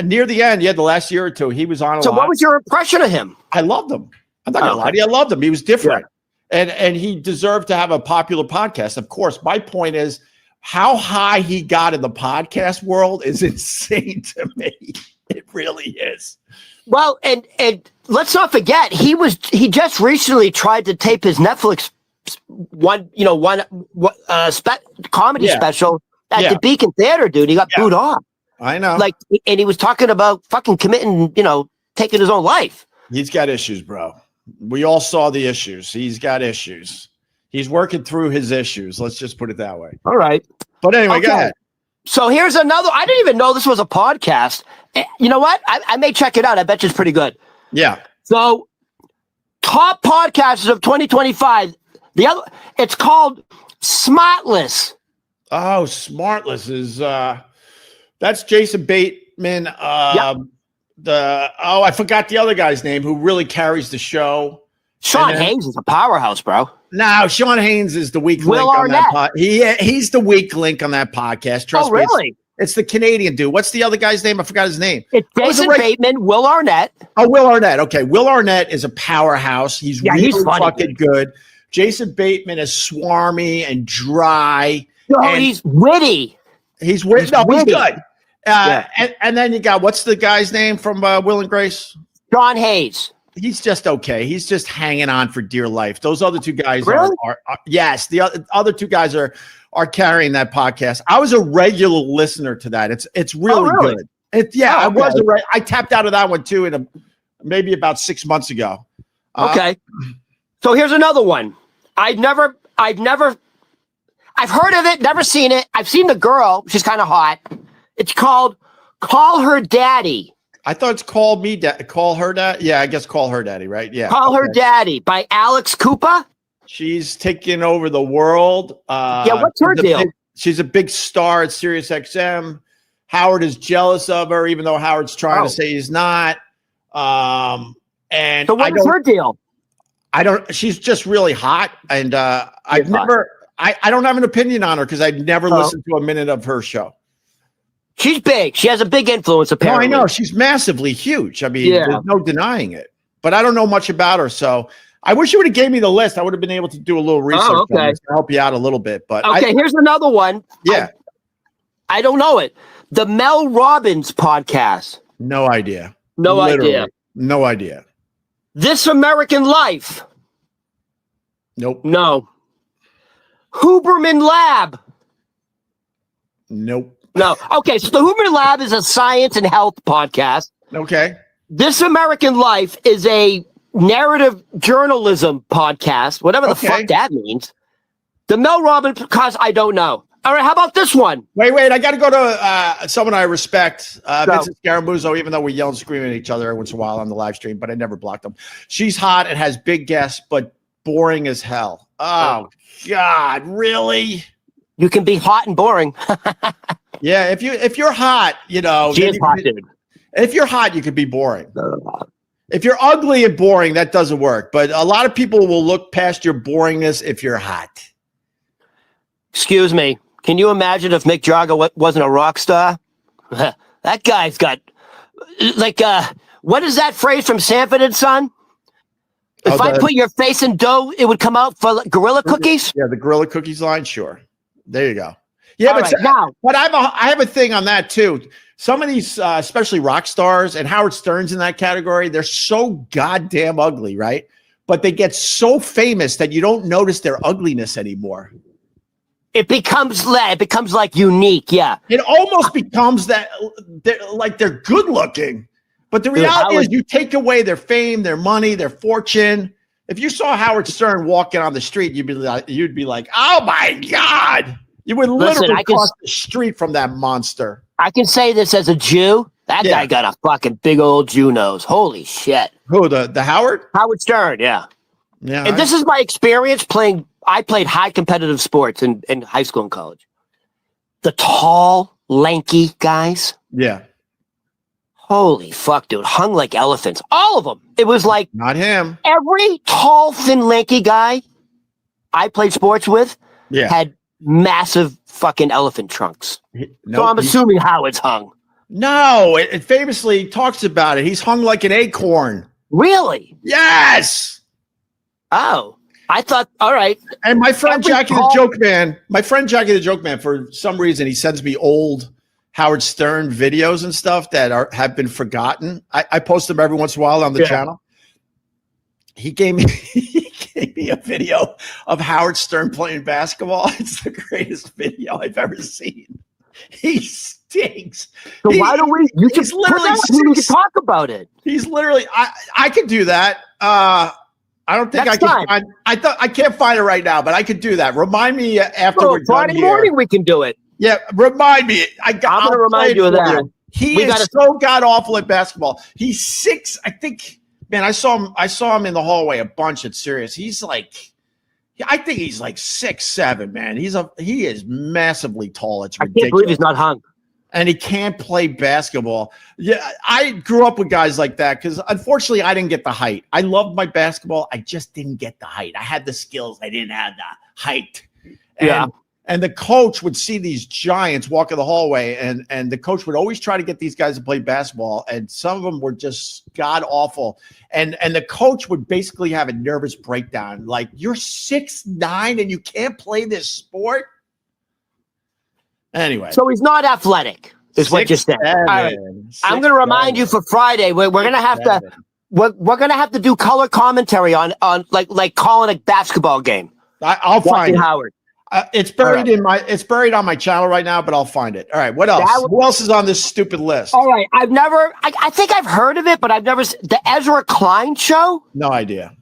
Near the end, the last year or two, he was on a lot. So what was your impression of him? I loved him. I'm not going to lie to you. I loved him. He was different. Yeah. And he deserved to have a popular podcast. Of course, my point is how high he got in the podcast world is insane to me. It really is. Well, and let's not forget he just recently tried to tape his Netflix comedy special at the Beacon Theater, dude. He got booed off. I know. Like, and he was talking about fucking committing, taking his own life. He's got issues, bro. We all saw the issues. He's got issues. He's working through his issues. Let's just put it that way. All right. But anyway, go ahead. So here's another. I didn't even know this was a podcast. You know what? I may check it out. I bet you it's pretty good. Yeah. So top podcasters of 2025. It's called Smartless. Oh, Smartless is that's Jason Bateman. Yep. I forgot the other guy's name who really carries the show. Sean Hayes is a powerhouse, bro. No, Sean Hayes is the weak Will link Arnett. on that he's the weak link on that podcast. Trust me. Really? It's the Canadian dude. What's the other guy's name? I forgot his name. It's Jason Bateman, Will Arnett. Oh, Will Arnett. Okay. Will Arnett is a powerhouse. He's really funny, fucking good. Jason Bateman is swarmy and dry. No, he's witty. He's witty. No, he's witty. Good. And then you got, what's the guy's name from Will and Grace? Sean Hayes. He's just okay. He's just hanging on for dear life. Those other two guys really? are yes. The other two guys are carrying that podcast. I was a regular listener to that. It's really good. I tapped out of that one too maybe about 6 months ago. Okay. So here's another one. I've heard of it, never seen it. I've seen the girl. She's kind of hot. It's called Call Her Daddy. I thought it's Call Me Call Her Daddy. Yeah, I guess Call Her Daddy, right? Yeah. Call Her Daddy by Alex Cooper. She's taking over the world. What's her deal? She's a big star at Sirius XM. Howard is jealous of her, even though Howard's trying to say he's not. And so what is her deal? She's just really hot. And I don't have an opinion on her because I've never listened to a minute of her show. She's big. She has a big influence, apparently. No, I know. She's massively huge. I mean, there's no denying it. But I don't know much about her. So I wish you would have gave me the list. I would have been able to do a little research on this to help you out a little bit. But here's another one. Yeah. I don't know it. The Mel Robbins podcast. No idea. No idea. No idea. This American Life. Nope. No. Huberman Lab. Nope. No. Okay, so the Huberman Lab is a science and health podcast. Okay. This American Life is a narrative journalism podcast, whatever the fuck that means. The Mel Robbins podcast, I don't know. All right, how about this one? Wait. I got to go to someone I respect, Vincent Scaramuzzo, even though we yell and scream at each other once in a while on the live stream, but I never blocked them. She's hot. It has big guests, but boring as hell. Oh, God, really? You can be hot and boring. Yeah, if you're hot, she is hot, dude. If you're hot, you could be boring. If you're ugly and boring, that doesn't work. But a lot of people will look past your boringness if you're hot. Excuse me. Can you imagine if Mick Jagger wasn't a rock star? That guy's got what is that phrase from Sanford and Son? If I put your face in dough, it would come out for Gorilla Cookies? Yeah, the Gorilla Cookies line, sure. There you go. Yeah, but I have a thing on that too. Some of these, especially rock stars, and Howard Stern's in that category, they're so goddamn ugly, right? But they get so famous that you don't notice their ugliness anymore. It becomes like unique, yeah. It almost becomes that they're good looking. But the reality is you take away their fame, their money, their fortune. If you saw Howard Stern walking on the street, you'd be like, oh my God. You would literally cross the street from that monster. I can say this as a Jew. That guy got a fucking big old Jew nose. Holy shit. Who, the Howard? Howard Stern, yeah. Yeah. And this is my experience playing. I played high competitive sports in high school and college. The tall, lanky guys. Yeah. Holy fuck, dude. Hung like elephants. All of them. It was like. Not him. Every tall, thin, lanky guy I played sports with had massive fucking elephant trunks. So I'm assuming Howard's hung. No, it famously talks about it. He's hung like an acorn. Really? Yes. Oh, I thought, all right. And my friend Jackie the Joke Man, for some reason, he sends me old Howard Stern videos and stuff that have been forgotten. I post them every once in a while on the channel. He gave me a video of Howard Stern playing basketball. It's the greatest video I've ever seen. He stinks. So why don't we? You just literally we can talk about it. He's literally. I could do that. I don't think I can find. I can't find it right now, but I could do that. Remind me after we're done Friday morning we can do it. Yeah, remind me. I'm going to remind you of that. He is so god awful at basketball. He's 6. I think. Man, I saw him in the hallway a bunch at Sirius. He's like, I think he's like 6'7". Man, he is massively tall. It's ridiculous. I can't believe he's not hung. And he can't play basketball. Yeah, I grew up with guys like that because unfortunately I didn't get the height. I loved my basketball. I just didn't get the height. I had the skills. I didn't have the height. And the coach would see these giants walk in the hallway, and the coach would always try to get these guys to play basketball. And some of them were just god awful. And the coach would basically have a nervous breakdown. Like, you're 6'9" and you can't play this sport. Anyway, so he's not athletic, is what you're saying. All right. I'm going to remind you for Friday. We're going to have to we're going to have to do color commentary on like calling a basketball game. I'll find it. Howard. It's buried it's buried on my channel right now, but I'll find it. All right. What else? Who else is on this stupid list? All right. I think I've heard of it, but I've never the Ezra Klein show. No idea.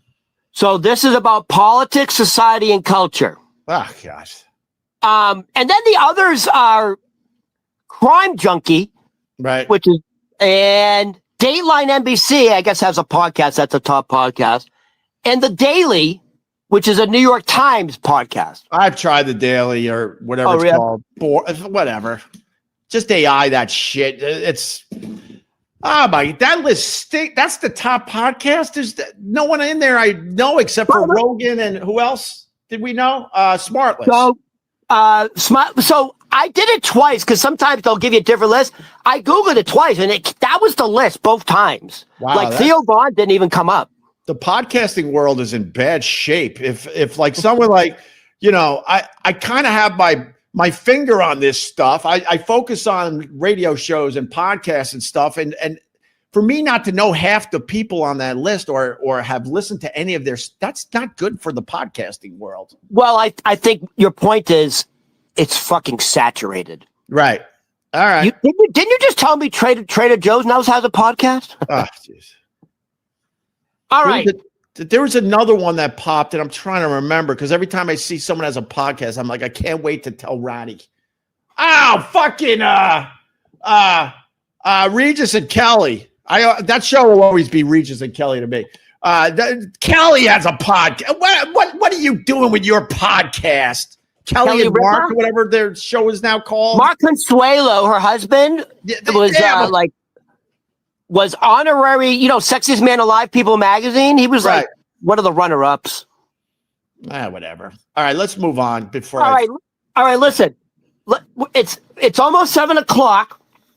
So this is about politics, society, and culture. Oh gosh. And then the others are Crime Junkie, right? And Dateline NBC, I guess, has a podcast. That's a top podcast. And The Daily, which is a New York Times podcast. I've tried The Daily or whatever it's called. Whatever. Just AI that shit. It's that list stink. That's the top podcast. There's no one in there I know except for Rogan and who else did we know? Smartless. So I did it twice because sometimes they'll give you a different list. I Googled it twice and that was the list both times. Wow, like Theo Vaughn didn't even come up. The podcasting world is in bad shape. If like someone like, I kind of have my finger on this stuff. I focus on radio shows and podcasts and stuff. And for me not to know half the people on that list or have listened to any of that's not good for the podcasting world. Well, I think your point is it's fucking saturated. Right. All right. Didn't you just tell me Trader Joe's now has a podcast? Oh, jeez. All right. There was another one that popped, and I'm trying to remember because every time I see someone has a podcast, I'm like, I can't wait to tell Roddy. Oh, fucking Regis and Kelly. That show will always be Regis and Kelly to me. Kelly has a podcast. What are you doing with your podcast? Kelly and Mark, or whatever their show is now called. Mark Consuelo, her husband, was honorary, Sexiest Man Alive People magazine. He was like one of the runner-ups. Whatever. All right, let's move on before. All right. Listen, it's almost 7:00.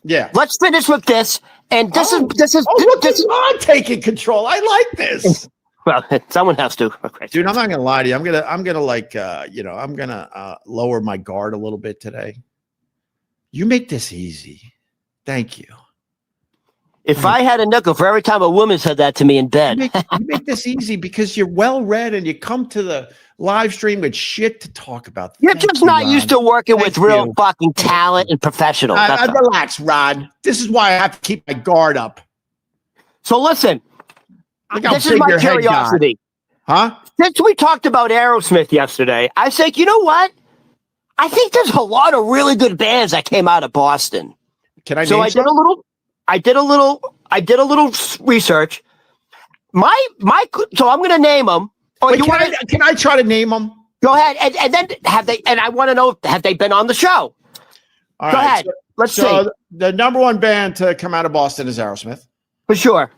Yeah. Let's finish with this. And this is on taking control. I like this. Well, someone has to. Okay. Dude, I'm not gonna lie to you. I'm gonna lower my guard a little bit today. You make this easy. Thank you. If I had a nickel for every time a woman said that to me in bed. You make this easy because you're well read and you come to the live stream with shit to talk about. You're just not used to working with real fucking talent and professionals. Relax, Rod. This is why I have to keep my guard up. So listen, this is my curiosity. Huh? Since we talked about Aerosmith yesterday, I said, you know what? I think there's a lot of really good bands that came out of Boston. Can I name some? I did a little research. So I'm going to name them. Can I try to name them? Go ahead. And then I want to know, have they been on the show? All Go right, ahead. Let's see. The number one band to come out of Boston is Aerosmith. For sure.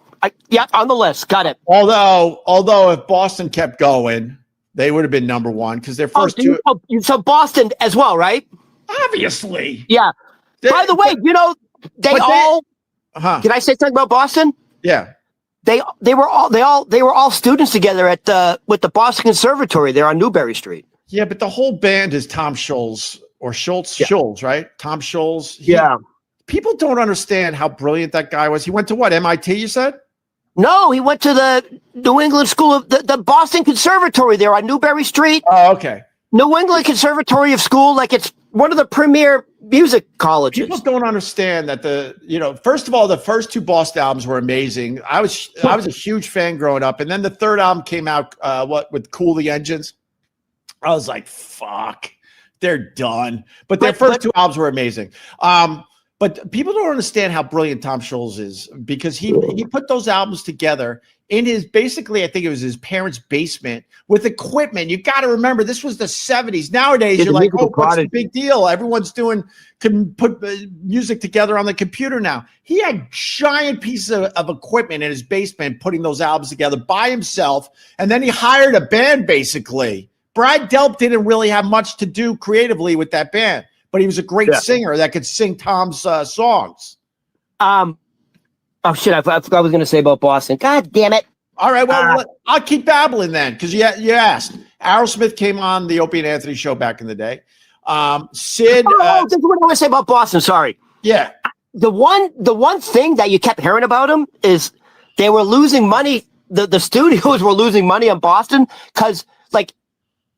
On the list. Got it. Although if Boston kept going, they would have been number one because their first two. So Boston as well, right? Obviously. Yeah. By the way, Can I say something about Boston? Yeah. They were all students together with the Boston Conservatory there on Newbury Street. Yeah, but the whole band is Tom Scholz or Schultz, right? Tom Scholz. People don't understand how brilliant that guy was. He went to what, MIT, you said? No, he went to the New England School of the Boston Conservatory there on Newbury Street. Oh, okay. New England Conservatory of School, like it's one of the premier music colleges. People don't understand that first of all, the first two Boston albums were amazing. I was a huge fan growing up. And then the third album came out, with Cool the Engines. I was like, fuck. They're done. But their first two albums were amazing. But people don't understand how brilliant Tom Scholz is, because he put those albums together in his, basically, I think it was his parents' basement with equipment. You got to remember, this was the 70s. Nowadays, you're like, oh, what's the big deal? Everyone's can put music together on the computer now. He had giant pieces of equipment in his basement putting those albums together by himself. And then he hired a band, basically. Brad Delp didn't really have much to do creatively with that band, but he was a great singer that could sing Tom's songs. Oh, shit, I forgot what I was going to say about Boston. God damn it. All right, well, I'll keep babbling then, because you asked. Aerosmith came on the Opie and Anthony show back in the day. Sid. That's what I want to say about Boston, sorry. Yeah. The one thing that you kept hearing about them is they were losing money. The studios were losing money on Boston because, like,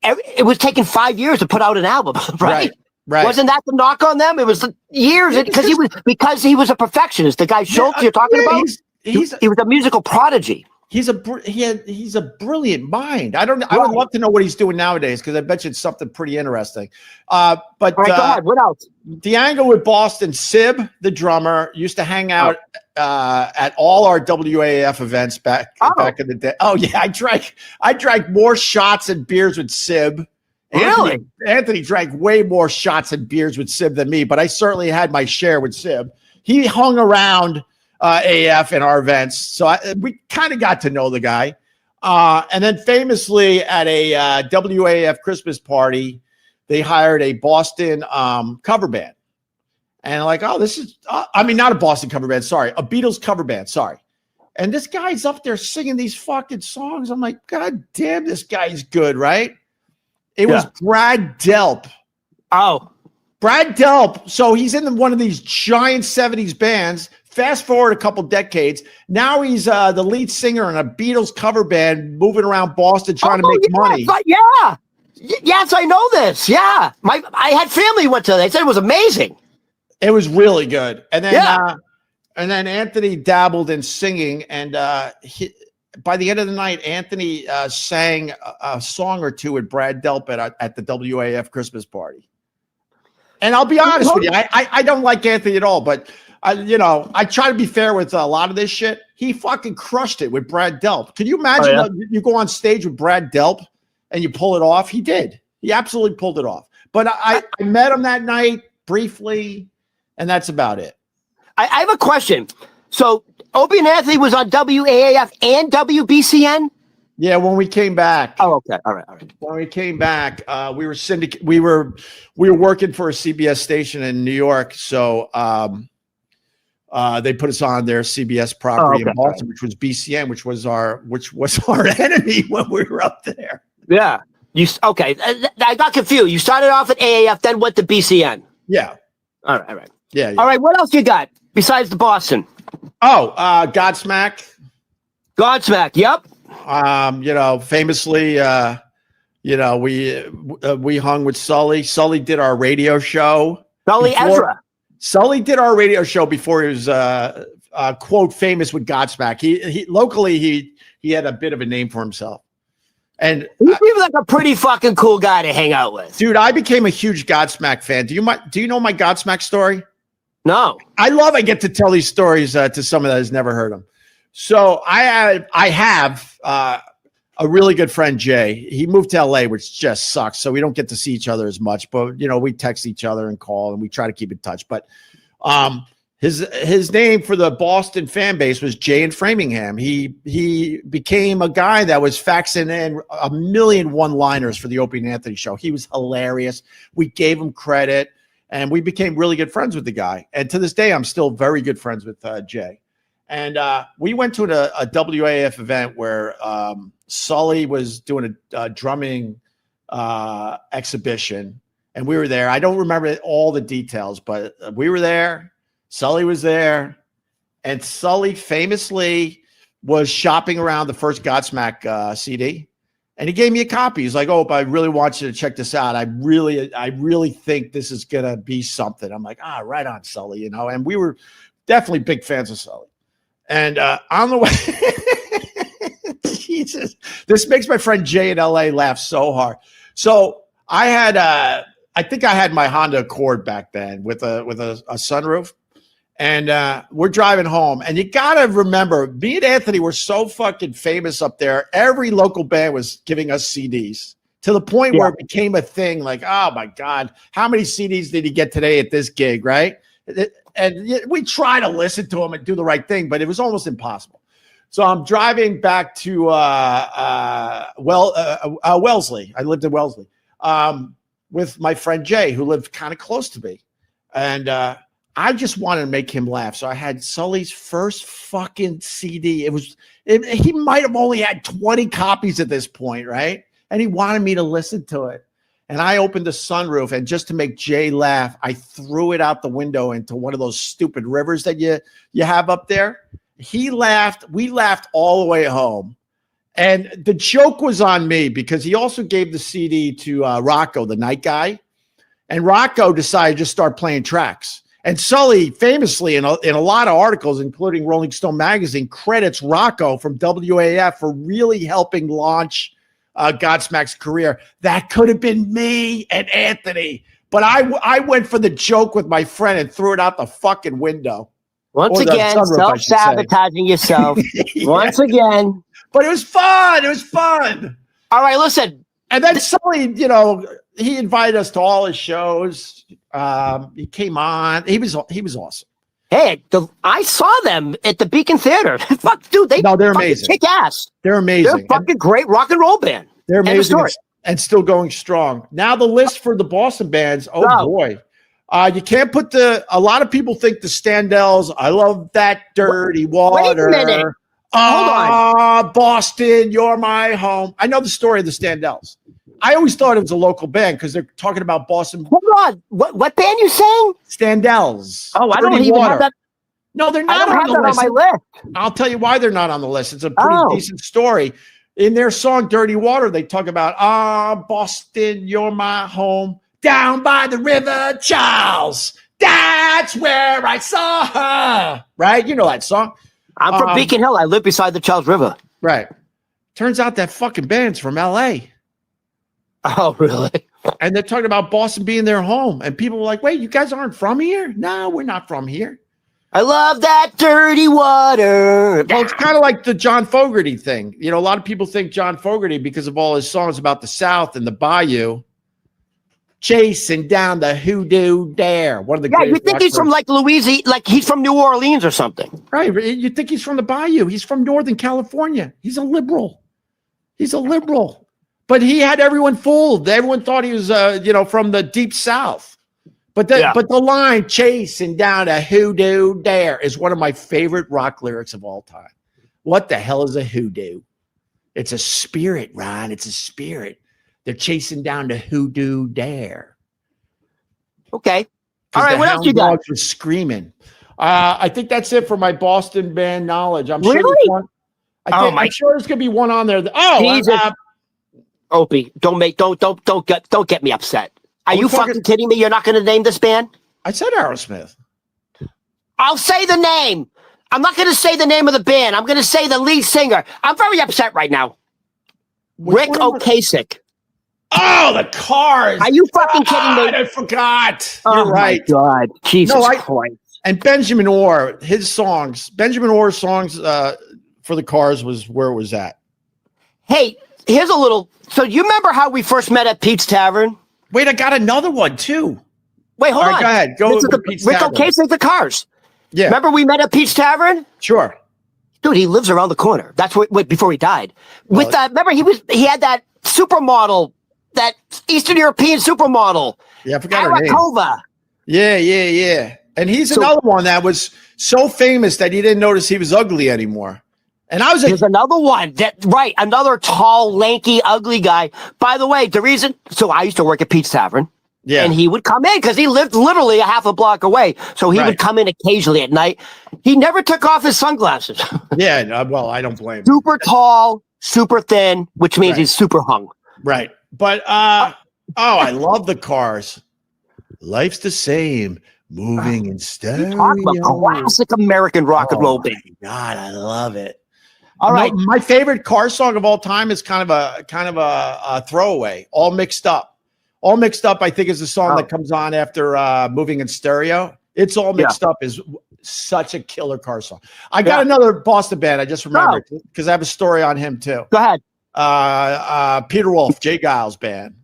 it was taking 5 years to put out an album, right? Right. Wasn't that the knock on them? It was years because he was a perfectionist. The guy Schultz you're talking about, he was a musical prodigy. He's a brilliant mind. I would love to know what he's doing nowadays, because I bet you it's something pretty interesting. But all right, go ahead. What else? The angle with Boston, Sib, the drummer, used to hang out at all our WAF events back in the day. Oh yeah, I drank more shots and beers with Sib. Really? Anthony drank way more shots and beers with Sib than me, but I certainly had my share with Sib. He hung around AF in our events, so we kind of got to know the guy. And then famously at a WAF Christmas party, they hired a Boston cover band. And like, oh, this is, not a Boston cover band, sorry, a Beatles cover band, sorry. And this guy's up there singing these fucking songs. I'm like, God damn, this guy's good, right? It was Brad Delp. Oh. Brad Delp. So he's in one of these giant 70s bands. Fast forward a couple decades. Now he's the lead singer in a Beatles cover band moving around Boston trying to make money. Yeah. Yes, I know this. Yeah. I had family who went to that. They said it was amazing. It was really good. And then Anthony dabbled in singing, and by the end of the night, Anthony sang a song or two with Brad Delp at the WAF Christmas party. And I'll be honest with you, I don't like Anthony at all, but I try to be fair with a lot of this shit. He fucking crushed it with Brad Delp. Can you imagine you go on stage with Brad Delp and you pull it off? He did. He absolutely pulled it off. But I met him that night briefly, and that's about it. I have a question. So Opie and Anthony was on WAAF and WBCN? Yeah, when we came back. Oh, okay. All right. When we came back, we were working for a CBS station in New York, so they put us on their CBS property in Boston, which was BCN, which was our enemy when we were up there. Yeah. I got confused. You started off at AAF, then went to BCN. Yeah. All right. Yeah. All right. What else you got besides the Boston? Oh, Godsmack. Godsmack. Yep. Famously, we hung with Sully. Sully did our radio show. Ezra. Sully did our radio show before he was quote famous with Godsmack. He locally he had a bit of a name for himself. And he seems like a pretty fucking cool guy to hang out with. Dude, I became a huge Godsmack fan. Do you know my Godsmack story? No. I get to tell these stories to someone that has never heard them. So I have a really good friend, Jay. He moved to LA, which just sucks. So we don't get to see each other as much, but we text each other and call, and we try to keep in touch. But his name for the Boston fan base was Jay in Framingham. He became a guy that was faxing in a million one-liners for the Opie and Anthony show. He was hilarious. We gave him credit, and we became really good friends with the guy. And to this day, I'm still very good friends with Jay. And we went to a WAF event where Sully was doing a drumming exhibition, and we were there. I don't remember all the details, but we were there. Sully was there, and Sully famously was shopping around the first Godsmack CD, and he gave me a copy. He's like, "Oh, I really want you to check this out. I really think this is gonna be something." I'm like, right on, Sully," And we were definitely big fans of Sully. And on the way, Jesus, this makes my friend Jay in LA laugh so hard. So I had I think I had my Honda Accord back then with a sunroof. And we're driving home. And you got to remember, me and Anthony were so fucking famous up there. Every local band was giving us CDs to the point where it became a thing. Like, oh, my God, how many CDs did he get today at this gig, right? And we try to listen to them and do the right thing, but it was almost impossible. So I'm driving back to Wellesley. I lived in Wellesley with my friend Jay, who lived kind of close to me. And I just wanted to make him laugh. So I had Sully's first fucking CD. He might have only had 20 copies at this point, right? And he wanted me to listen to it. And I opened the sunroof, and just to make Jay laugh, I threw it out the window into one of those stupid rivers that you have up there. He laughed. We laughed all the way home. And the joke was on me because he also gave the CD to Rocco, the night guy. And Rocco decided to just start playing tracks. And Sully, famously in a lot of articles, including Rolling Stone magazine, credits Rocco from WAF for really helping launch Godsmack's career. That could have been me and Anthony. But I went for the joke with my friend and threw it out the fucking window. Once again, self-sabotaging yourself. Yeah. Once again. But it was fun. It was fun. All right, listen. And then Sully, he invited us to all his shows. He came on. He was awesome. Hey, I saw them at the Beacon Theater. Fuck, dude, they're amazing. Kick ass. They're amazing. They're fucking great rock and roll band. They're amazing and still going strong. Now the list for the Boston bands. Oh boy. You can't put a lot of people think the Standells. I love that dirty water. Wait a minute. Hold on. Boston, you're my home. I know the story of the Standells. I always thought it was a local band because they're talking about Boston. Hold on. What band you saying? Standells. Oh, I don't even have that. No, they're not on the list. On my list. I'll tell you why they're not on the list. It's a pretty decent story. In their song Dirty Water, they talk about, Boston, you're my home. Down by the River Charles. That's where I saw her. Right? You know that song. I'm from Beacon Hill. I live beside the Charles River. Right. Turns out that fucking band's from L.A. Oh, really? And they're talking about Boston being their home. And people were like, wait, you guys aren't from here? No, we're not from here. I love that dirty water. Well, it's kind of like the John Fogerty thing. A lot of people think John Fogerty, because of all his songs about the South and the Bayou, chasing down the hoodoo dare. One of the you think he's from like Louisiana, like he's from New Orleans or something. Right. You think he's from the Bayou. He's from Northern California. He's a liberal. But he had everyone fooled. Everyone thought he was, from the deep South. But the line "chasing down a hoodoo dare" is one of my favorite rock lyrics of all time. What the hell is a hoodoo? It's a spirit, Ron. It's a spirit. They're chasing down the hoodoo dare. Okay. All right. What else you got? Dogs are screaming. I think that's it for my Boston band knowledge. I'm sure really? there's one. I'm sure there's gonna be one on there. Opie, don't get me upset. Are you fucking kidding me? You're not going to name this band? I said Aerosmith. I'll say the name. I'm not going to say the name of the band. I'm going to say the lead singer. I'm very upset right now. Rick Ocasek. Oh, the Cars. Are you fucking kidding me? I forgot. You're right. My God. Jesus Christ. And Benjamin Orr, Benjamin Orr's songs for the Cars was where it was at. Hey, here's a little. So you remember how we first met at Pete's Tavern? Wait, I got another one too. Wait, hold on. Go ahead. Go with Pete's Rick Tavern. Ocasek, the Cars. Yeah. Remember we met at Pete's Tavern? Sure. Dude, he lives around the corner. That's what before he died. With that, remember he had that supermodel, that Eastern European supermodel. Yeah, I forgot her name. Yeah. And he's another one that was so famous that he didn't notice he was ugly anymore. And there's another one another tall, lanky, ugly guy. By the way, so I used to work at Pete's Tavern. Yeah. And he would come in because he lived literally a half a block away. So he would come in occasionally at night. He never took off his sunglasses. Yeah, well, I don't blame him. Super tall, super thin, which means he's super hung. Right. But I love the Cars. Life's the same. Moving in stereo. Talk about classic American rock and roll band. God, I love it. All right. My favorite Cars song of all time is kind of a throwaway, All Mixed Up. All Mixed Up, I think, is the song that comes on after Moving in Stereo. It's All Mixed Up is such a killer car song. I got another Boston band. I just remembered because I have a story on him too. Go ahead. Peter Wolf, Jay Giles band.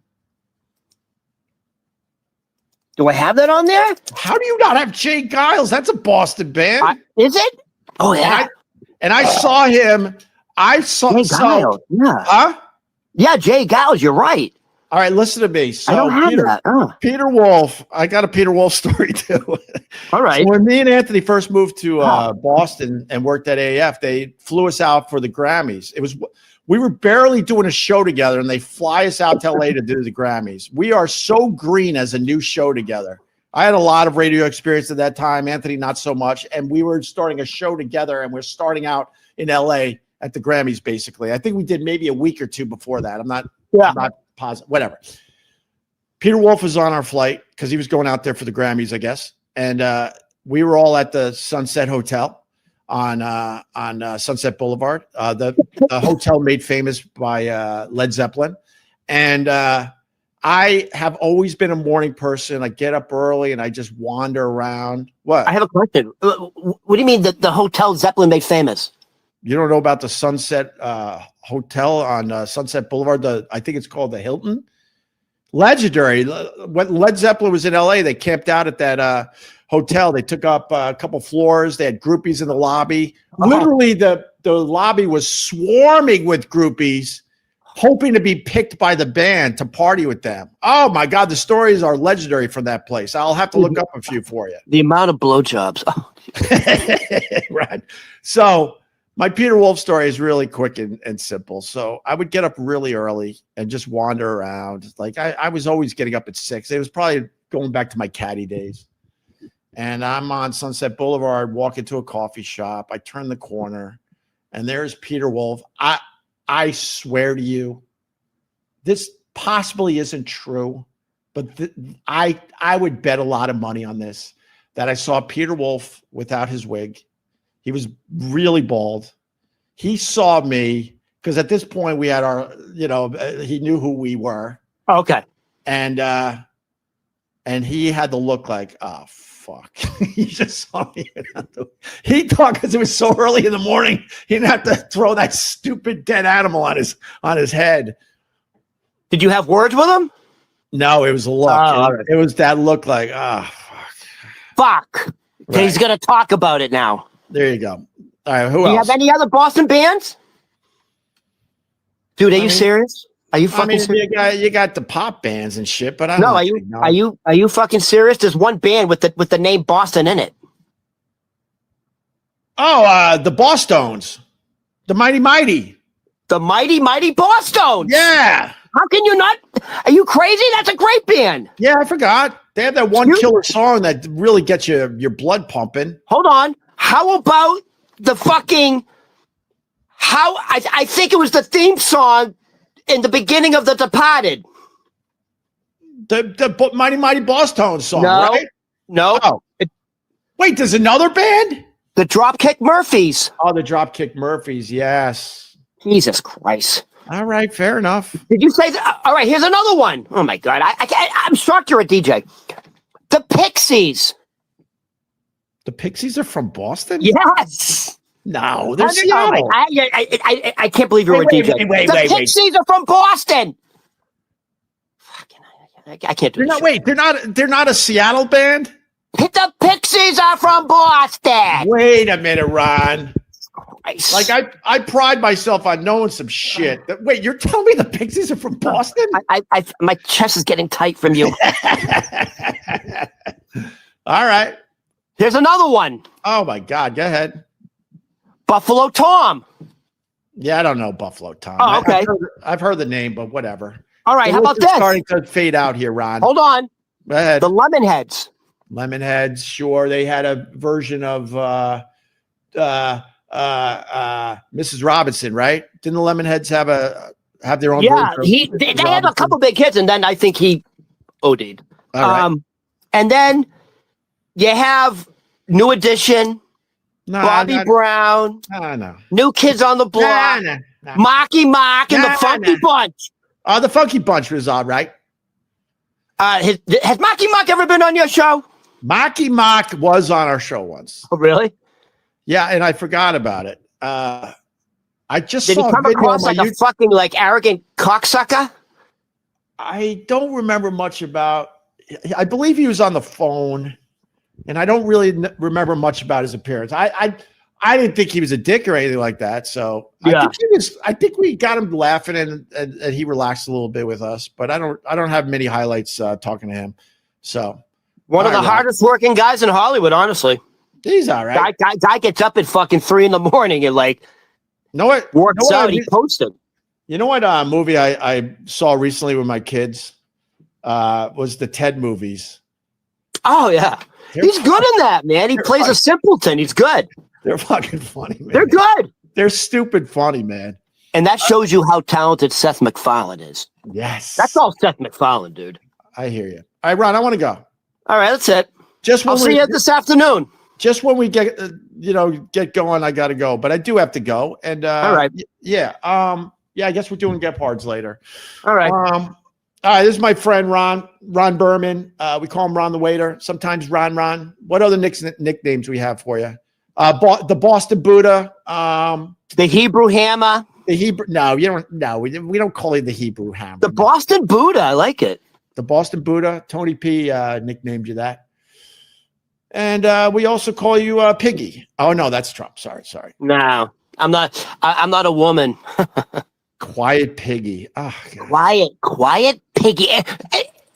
Do I have that on there? How do you not have Jay Giles? That's a Boston band. Is it? Oh, yeah. And I saw him. I saw Jay Giles. Yeah. Huh? Yeah, Jay Giles. You're right. All right, listen to me. So I don't have that. Peter Wolf. I got a Peter Wolf story too. All right. So when me and Anthony first moved to Boston and worked at AAF, they flew us out for the Grammys. We were barely doing a show together, and they fly us out to LA to do the Grammys. We are so green as a new show together. I had a lot of radio experience at that time. Anthony, not so much. And we were starting a show together, and we're starting out in LA at the Grammys, basically. I think we did maybe a week or two before that. I'm not positive. Whatever. Peter Wolf was on our flight because he was going out there for the Grammys, I guess. And we were all at the Sunset Hotel on Sunset Boulevard, the hotel made famous by Led Zeppelin. And I have always been a morning person. I get up early and I just wander around. What? I have a question. What do you mean that the hotel Zeppelin made famous? You don't know about the Sunset Hotel on Sunset Boulevard? I think it's called the Hilton. Legendary. When Led Zeppelin was in LA, they camped out at that hotel. They took up a couple floors. They had groupies in the lobby. Literally, the lobby was swarming with groupies, hoping to be picked by the band to party with them. Oh my God, the stories are legendary from that place. I'll have to look up a few for you. The amount of blowjobs. Right. So my Peter Wolf story is really quick and simple. So I would get up really early and just wander around. Like I was always getting up at 6. It was probably going back to my caddy days. And I'm on Sunset Boulevard, walk into a coffee shop. I turn the corner, and there's Peter Wolf. I swear to you, this possibly isn't true, but I would bet a lot of money on this, that I saw Peter Wolf without his wig. He was really bald. He saw me because at this point we had our, he knew who we were. Oh, okay. And he had the look like, oh, fuck. He just saw me. He thought because it was so early in the morning, he didn't have to throw that stupid dead animal on his head. Did you have words with him? No, it was a look. It was that look like, fuck. Fuck. Right. He's going to talk about it now. There you go. All right, who else? Do you have any other Boston bands? Dude, are you serious? Are you fucking serious? You got the pop bands and shit, but are you fucking serious? There's one band with the name Boston in it. Oh, the Bosstones. The Mighty Mighty. The Mighty Mighty Bosstones. Yeah. How can you not? Are you crazy? That's a great band. Yeah, I forgot. They have that one killer song that really gets your blood pumping. Hold on. How about the fucking I think it was the theme song in the beginning of The Departed. The Mighty Mighty Bosstones song, right? No. Oh. Wait, there's another band? The Dropkick Murphys. Oh, the Dropkick Murphys, yes. Jesus Christ. All right, fair enough. Did you say that? All right, here's another one. Oh, my God. I'm shocked you're a DJ. The Pixies. The Pixies are from Boston? Yes. No, they're Seattle. I can't believe you're a DJ. Wait, the Pixies are from Boston. I can't do it. They're not a Seattle band? The Pixies are from Boston. Wait a minute, Ron. Christ. Like I pride myself on knowing some shit. Wait, you're telling me the Pixies are from Boston? My chest is getting tight from you. All right. Here's another one. Oh my God, go ahead. Buffalo Tom. Yeah, I don't know Buffalo Tom. Oh, okay. I've heard the name, but whatever. All right, how about this? Starting to fade out here, Ron. Hold on. Go ahead. The Lemonheads. Lemonheads, sure. They had a version of Mrs. Robinson, right? Didn't the Lemonheads have their own version? They had a couple big hits, and then I think he OD'd. All right. And then you have New Edition, Bobby Brown, New Kids on the Block, Marky Mark, and the Funky Bunch. The Funky Bunch was all right. Has Marky Mark ever been on your show? Marky Mark was on our show once. Oh, really? Yeah, and I forgot about it. I just Did he saw come a video across on like a fucking arrogant cocksucker? I don't remember much about. I believe he was on the phone, and I don't really remember much about his appearance. I didn't think he was a dick or anything like that. So yeah. I think he was. I think we got him laughing, and he relaxed a little bit with us. But I don't have many highlights talking to him. So one of the hardest working guys in Hollywood, honestly. He's all right. Guy gets up at fucking 3 a.m. and like, know what? Works out. He posted. You know what movie I saw recently with my kids was the Ted movies. Oh yeah, he's good in that, man. He plays a simpleton. He's good. They're fucking funny, man. They're good. They're stupid funny, man. And that shows you how talented Seth MacFarlane is. Yes, that's all Seth MacFarlane, dude. I hear you. All right, Ron, I want to go. All right, that's it. I'll see you this afternoon. Just when we get get going, I got to go, but I do have to go. And all right, yeah, I guess we're doing Gephards later. All right. All right, this is my friend Ron Berman. We call him Ron the Waiter. Sometimes Ron. What other nicknames we have for you? The Boston Buddha. The Hebrew Hammer. The Hebrew. No, you don't. No, we don't call him the Hebrew Hammer. The Boston Buddha. I like it. The Boston Buddha. Tony P. Nicknamed you that. And we also call you Piggy. Oh no, that's Trump. Sorry. No, I'm not. I'm not a woman. Quiet Piggy. Oh, quiet Piggy.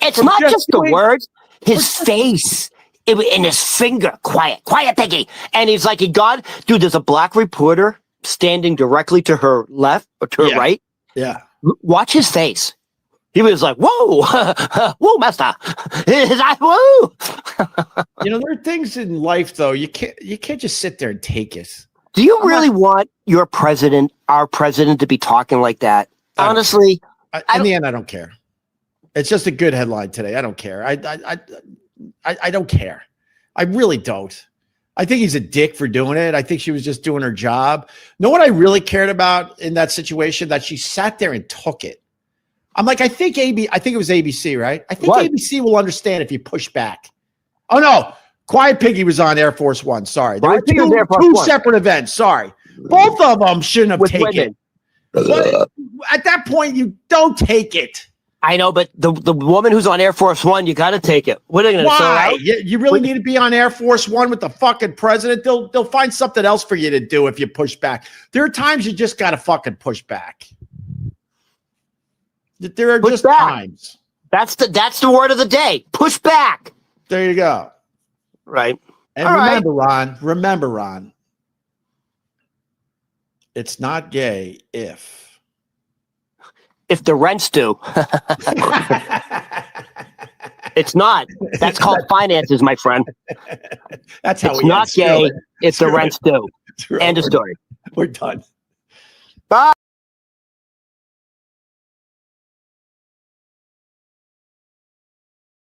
It's not just the words. His face and his finger. Quiet Piggy. And he's like, God, dude. There's a black reporter standing directly to her left or to her right. Yeah. Watch his face. He was like, whoa, whoa, master. His eye, whoa. There are things in life, though. You can't just sit there and take it. Do you really want our president, to be talking like that? Honestly, in the end, I don't care. It's just a good headline today. I don't care. I don't care. I really don't. I think he's a dick for doing it. I think she was just doing her job. Know what I really cared about in that situation? That she sat there and took it. I'm like, I think it was ABC, right? I think ABC will understand if you push back. Oh no, Quiet Piggy was on Air Force One. Sorry, there were two separate events. Sorry, both of them shouldn't have taken it. At that point, you don't take it. I know, but the woman who's on Air Force One, you got to take it. What are they going to say? Why? You really need to be on Air Force One with the fucking president? They'll find something else for you to do if you push back. There are times you just got to fucking push back. There are just times. That's the word of the day. Push back. There you go. Right. And remember, Ron, it's not gay if the rent's due. It's not. That's called finances, my friend. That's how it's not gay if the rent's due. End of story. We're done.